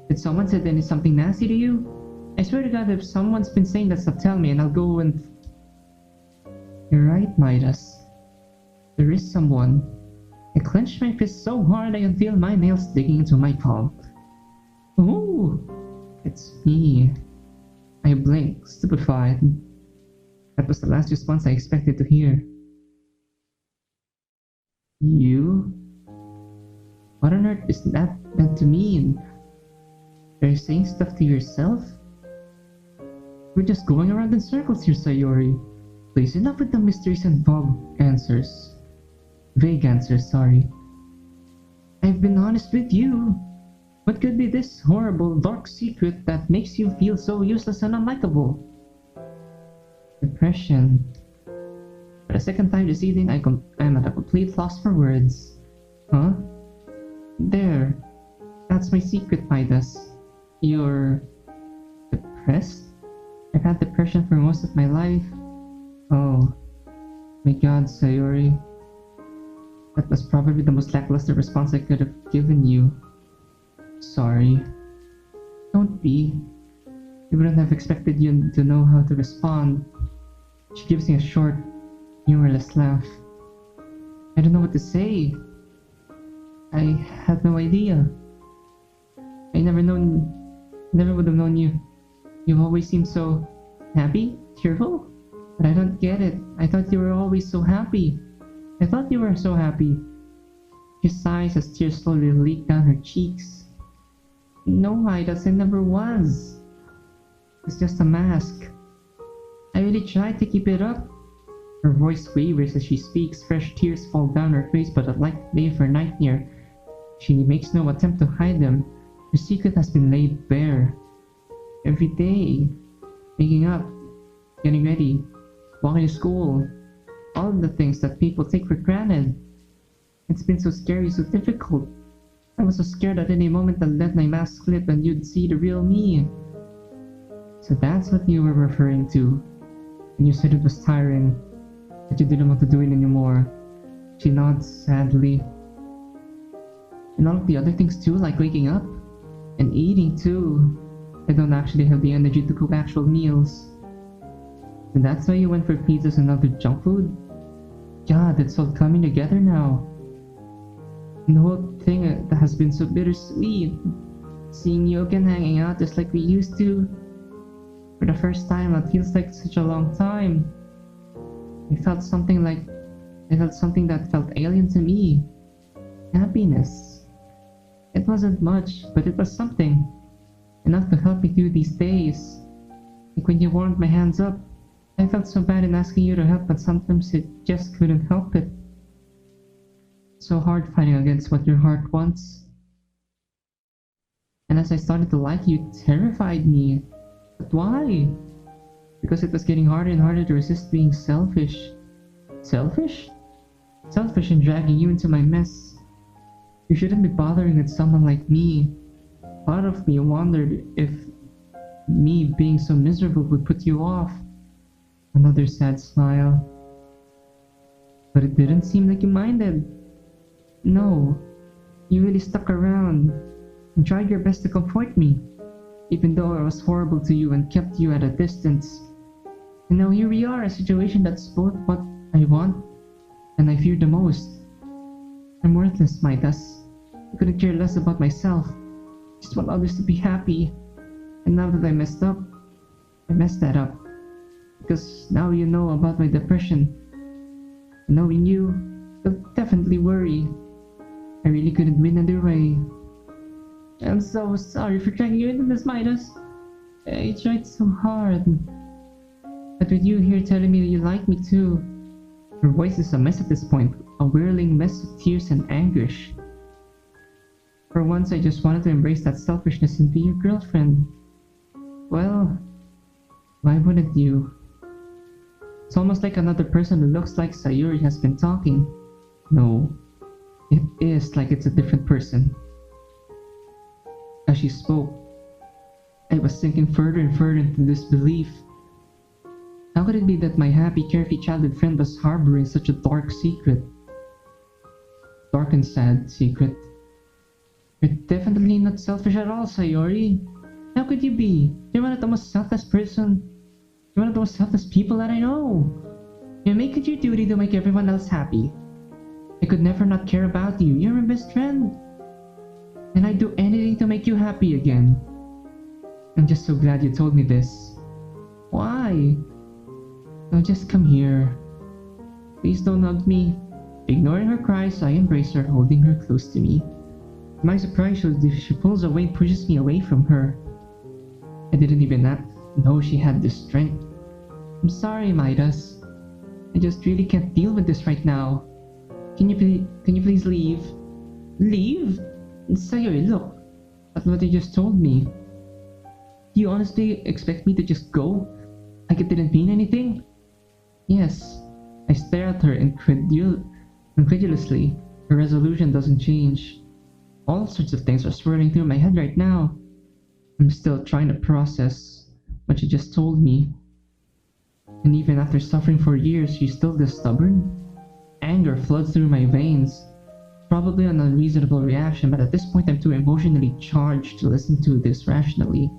Did someone say something nasty to you? I swear to God, if someone's been saying that stuff, tell me and I'll go and... You're right, Midas. There is someone. I clenched my fist so hard I can feel my nails digging into my palm. Ooh! It's me. I blinked, stupefied. That was the last response I expected to hear. You? What on earth is that meant to mean? Are you saying stuff to yourself? We're just going around in circles here, Sayori. Please, enough with the mysteries and vague answers, sorry. I've been honest with you. What could be this horrible, dark secret that makes you feel so useless and unlikable? Depression. For the second time this evening, I'm at a complete loss for words. Huh? There. That's my secret, Midas. You're... depressed? I've had depression for most of my life. Oh. My God, Sayori. That was probably the most lackluster response I could have given you. Sorry. Don't be. I wouldn't have expected you to know how to respond. She gives me a short, humorless laugh. I don't know what to say. I had no idea. I never would have known you. You've always seemed so happy, cheerful, but I don't get it. I thought you were always so happy. I thought you were so happy. She sighs as tears slowly leak down her cheeks. No, Midas, I never was. It's just a mask. I really tried to keep it up. Her voice wavers as she speaks. Fresh tears fall down her face, but like the day of her nightmare, she makes no attempt to hide them. Her secret has been laid bare. Every day, waking up, getting ready, walking to school, all of the things that people take for granted. It's been so scary, so difficult. I was so scared at any moment I'd let my mask slip and you'd see the real me. So that's what you were referring to when you said it was tiring, that you didn't want to do it anymore. She nods sadly. And all of the other things too, like waking up and eating too. I don't actually have the energy to cook actual meals. And that's why you went for pizzas and other junk food? God, it's all coming together now. And the whole thing that has been so bittersweet. Seeing you again hanging out just like we used to. For the first time, it feels like such a long time. I felt something that felt alien to me. Happiness. It wasn't much, but it was something. Enough to help me through these days. Like when you warmed my hands up, I felt so bad in asking you to help, but sometimes it just couldn't help it. So hard fighting against what your heart wants. And as I started to like you, it terrified me. But why? Because it was getting harder and harder to resist being selfish. Selfish? Selfish in dragging you into my mess. You shouldn't be bothering with someone like me. Part of me wondered if me being so miserable would put you off. Another sad smile. But it didn't seem like you minded. No, you really stuck around and tried your best to comfort me, even though I was horrible to you and kept you at a distance. And now here we are, a situation that's both what I want and I fear the most. I'm worthless, Midas. I couldn't care less about myself. Just want others to be happy. And now that I messed that up, because now you know about my depression. Knowing you, you'll definitely worry. I really couldn't win either way. I'm so sorry for dragging you into this, Midas. I tried so hard. But with you here telling me that you like me too, your voice is a mess at this point, a whirling mess of tears and anguish. For once, I just wanted to embrace that selfishness and be your girlfriend. Well, why wouldn't you? It's almost like another person who looks like Sayori has been talking. No, it is like it's a different person. As she spoke, I was sinking further and further into disbelief. How could it be that my happy, carefree childhood friend was harboring such a dark secret? Dark and sad secret. You're definitely not selfish at all, Sayori. How could you be? You're one of the most selfless person. You're one of the most selfless people that I know. You make it your duty to make everyone else happy. I could never not care about you. You're my best friend. And I'd do anything to make you happy again. I'm just so glad you told me this. Why? Now just come here. Please don't hug me. Ignoring her cries, I embrace her, holding her close to me. To my surprise, she pulls away and pushes me away from her. I didn't even know she had this strength. I'm sorry, Midas. I just really can't deal with this right now. Can you please leave? Leave? Sayori, look. That's what you just told me. Do you honestly expect me to just go? Like it didn't mean anything? Yes. I stare at her incredulously. Her resolution doesn't change. All sorts of things are swirling through my head right now. I'm still trying to process what she just told me. And even after suffering for years, she's still this stubborn? Anger floods through my veins. Probably an unreasonable reaction, but at this point I'm too emotionally charged to listen to this rationally.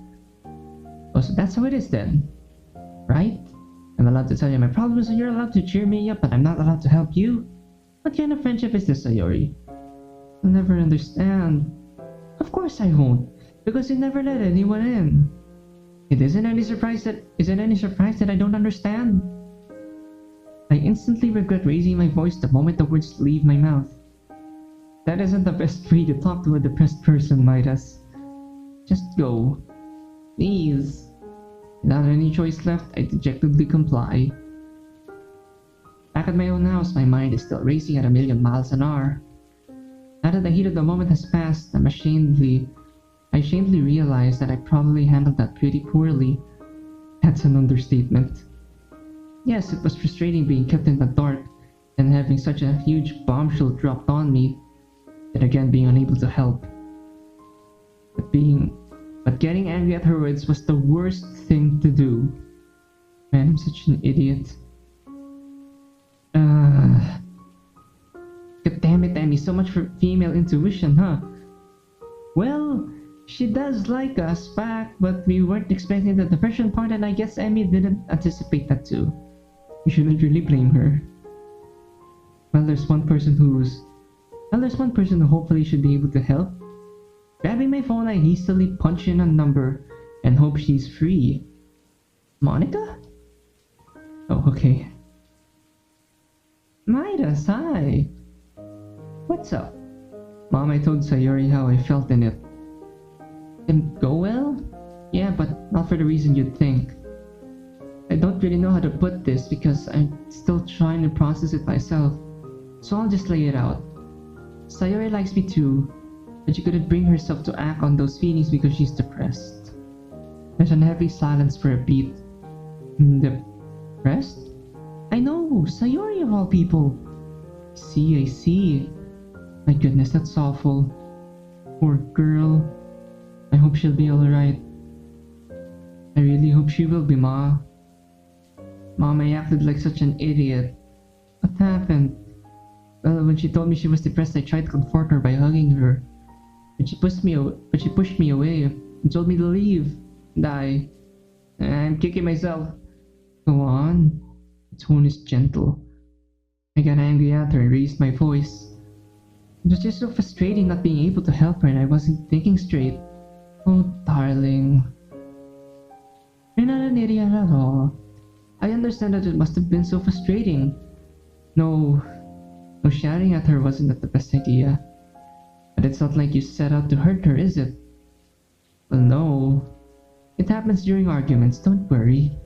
Oh, so that's how it is then, right? I'm allowed to tell you my problems and you're allowed to cheer me up, but I'm not allowed to help you? What kind of friendship is this, Sayori? I'll never understand. Of course I won't, because you never let anyone in. It isn't any surprise that I don't understand. I instantly regret raising my voice the moment the words leave my mouth. That isn't the best way to talk to a depressed person, Midas. Just go. Please. Without any choice left, I dejectedly comply. Back at my own house, my mind is still racing at 1,000,000 miles an hour. Now that the heat of the moment has passed, I shamedly realize that I probably handled that pretty poorly. That's an understatement. Yes, it was frustrating being kept in the dark and having such a huge bombshell dropped on me, and again being unable to help. But getting angry at her words was the worst thing to do. Man, I'm such an idiot. God damn it, Emmy, so much for female intuition, huh? Well, she does like us back, but we weren't expecting the depression part, and I guess Emmy didn't anticipate that too. You shouldn't really blame her. Well, there's one person who hopefully should be able to help. Grabbing my phone, I hastily punch in a number and hope she's free. Monica? Oh, okay. Midas, hi! What's up? Mom, I told Sayori how I felt in it. Didn't go well? Yeah, but not for the reason you'd think. I don't really know how to put this because I'm still trying to process it myself, so I'll just lay it out. Sayori likes me too, but she couldn't bring herself to act on those feelings because she's depressed. There's a heavy silence for a beat. Depressed? I know, Sayori of all people. I see. My goodness, that's awful. Poor girl. I hope she'll be alright. I really hope she will be, Ma. Mom, I acted like such an idiot. What happened? Well, when she told me she was depressed, I tried to comfort her by hugging her. But she pushed me away and told me to leave. And I'm kicking myself. Go on. The tone is gentle. I got angry at her and raised my voice. It was just so frustrating not being able to help her, and I wasn't thinking straight. Oh, darling. You're not an idiot at all. I understand that it must have been so frustrating. No, no, shouting at her wasn't the best idea. But it's not like you set out to hurt her, is it? Well, no. It happens during arguments, don't worry.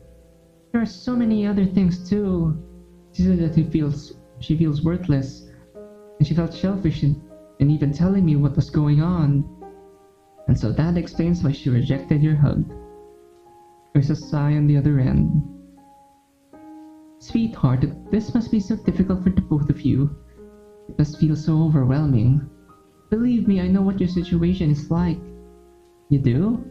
There are so many other things too. She said that she feels worthless, and she felt selfish in even telling me what was going on. And so that explains why she rejected your hug. There's a sigh on the other end. Sweetheart, this must be so difficult for the both of you. It must feel so overwhelming. Believe me, I know what your situation is like. You do?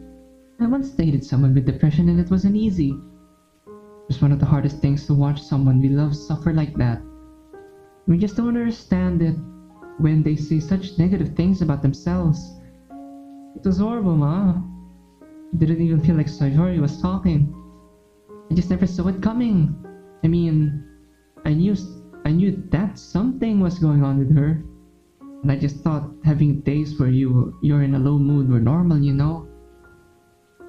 I once dated someone with depression and it wasn't easy. It was one of the hardest things to watch someone we love suffer like that. We just don't understand it when they say such negative things about themselves. It was horrible, Ma. It didn't even feel like Sayori was talking. I just never saw it coming. I mean, I knew that something was going on with her. And I just thought having days where you're in a low mood were normal, you know?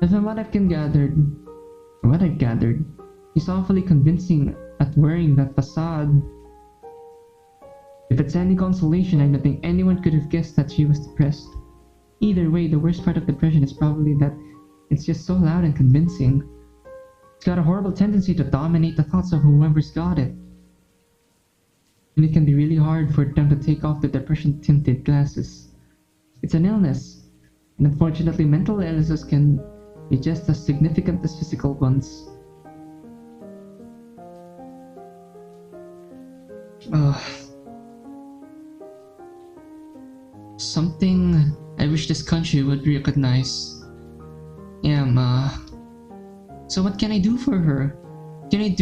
But from what I've gathered, he's awfully convincing at wearing that facade. If it's any consolation, I don't think anyone could have guessed that she was depressed. Either way, the worst part of depression is probably that it's just so loud and convincing. It's got a horrible tendency to dominate the thoughts of whoever's got it. And it can be really hard for them to take off the depression-tinted glasses. It's an illness, and unfortunately mental illnesses can be just as significant as physical ones. Something I wish this country would recognize. Yeah, Ma. So what can I do for her? Can I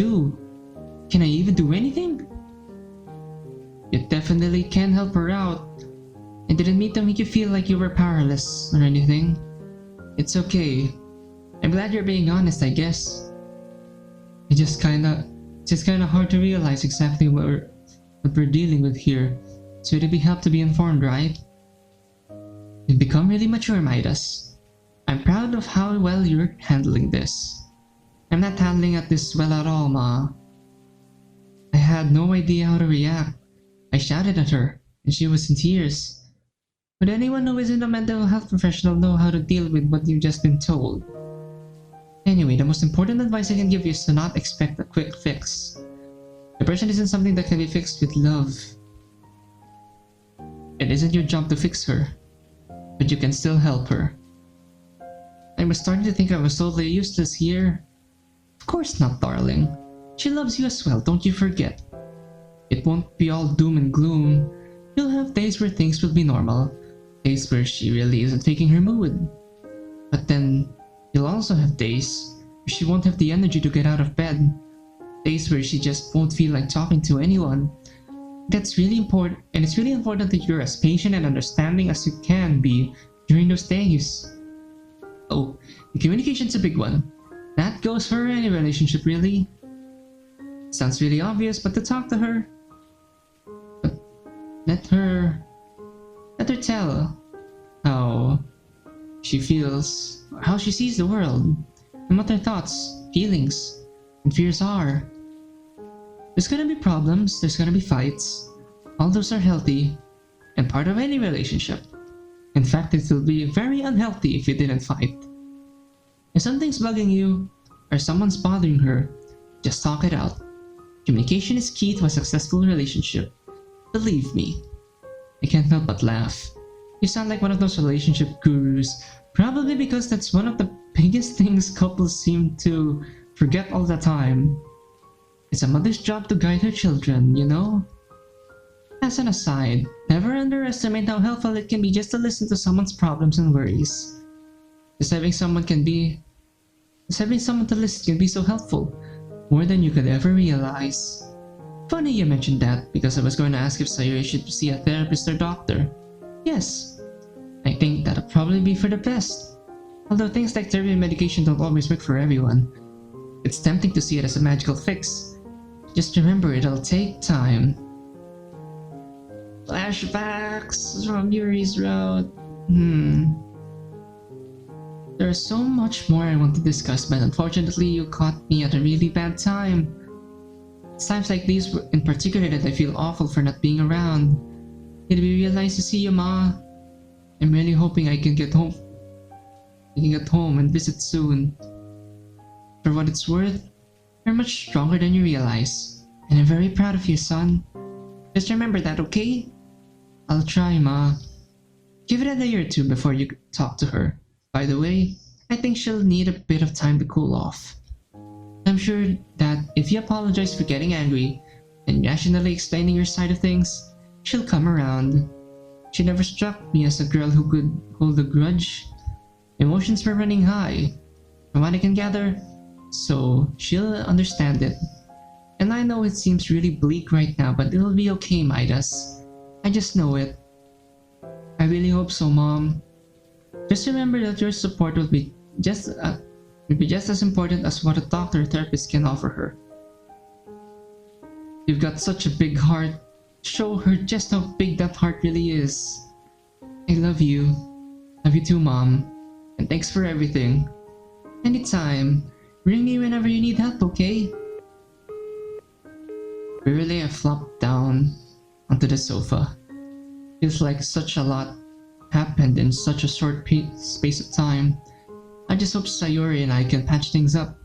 even do anything? You definitely can help her out. I didn't mean to make you feel like you were powerless or anything. It's okay. I'm glad you're being honest, I guess. It's just kinda hard to realize exactly what we're dealing with here. So it'd be helped to be informed, right? You've become really mature, Midas. I'm proud of how well you're handling this. I'm not handling this well at all, Ma. I had no idea how to react. I shouted at her, and she was in tears. Would anyone who isn't a mental health professional know how to deal with what you've just been told? Anyway, the most important advice I can give you is to not expect a quick fix. Depression isn't something that can be fixed with love. It isn't your job to fix her, but you can still help her. I was starting to think I was totally useless here. Of course not, darling. She loves you as well, don't you forget. It won't be all doom and gloom. You'll have days where things will be normal, days where she really isn't faking her mood. But then, you'll also have days where she won't have the energy to get out of bed, days where she just won't feel like talking to anyone. That's really important, and it's really important that you're as patient and understanding as you can be during those days. Oh, the communication's a big one. That goes for any relationship, really. Sounds really obvious, but to talk to her, let her tell how she feels, how she sees the world, and what her thoughts, feelings, and fears are. There's gonna be problems, there's gonna be fights. All those are healthy, and part of any relationship. In fact, it will be very unhealthy if you didn't fight. If something's bugging you, or someone's bothering her, just talk it out. Communication is key to a successful relationship. Believe me. I can't help but laugh. You sound like one of those relationship gurus, probably because that's one of the biggest things couples seem to forget all the time. It's a mother's job to guide her children, you know? As an aside, never underestimate how helpful it can be just to listen to someone's problems and worries. Just having someone to listen can be so helpful, more than you could ever realize. Funny you mentioned that, because I was going to ask if Sayori should see a therapist or doctor. Yes, I think that'll probably be for the best. Although things like therapy and medication don't always work for everyone. It's tempting to see it as a magical fix. Just remember, it'll take time. Flashbacks from Yuri's route. There's so much more I want to discuss, but unfortunately you caught me at a really bad time. It's times like these in particular that I feel awful for not being around. It'd be real nice to see you, Ma. I'm really hoping I can get home. And visit soon. For what it's worth, you're much stronger than you realize, and I'm very proud of you, son. Just remember that, okay? I'll try, Ma. Give it a day or two before you talk to her. By the way, I think she'll need a bit of time to cool off. I'm sure that if you apologize for getting angry and rationally explaining your side of things, she'll come around. She never struck me as a girl who could hold a grudge. Emotions were running high, from what I can gather, so she'll understand it. And I know it seems really bleak right now, but it'll be okay, Midas. I just know it. I really hope so, Mom. Just remember that your support will be just as important as what a doctor or therapist can offer her. You've got such a big heart. Show her just how big that heart really is. I love you. Love you too, Mom. And thanks for everything. Anytime. Ring me whenever you need help, okay? Wearily, I flopped down onto the sofa. Feels like such a lot happened in such a short space of time. I just hope Sayori and I can patch things up.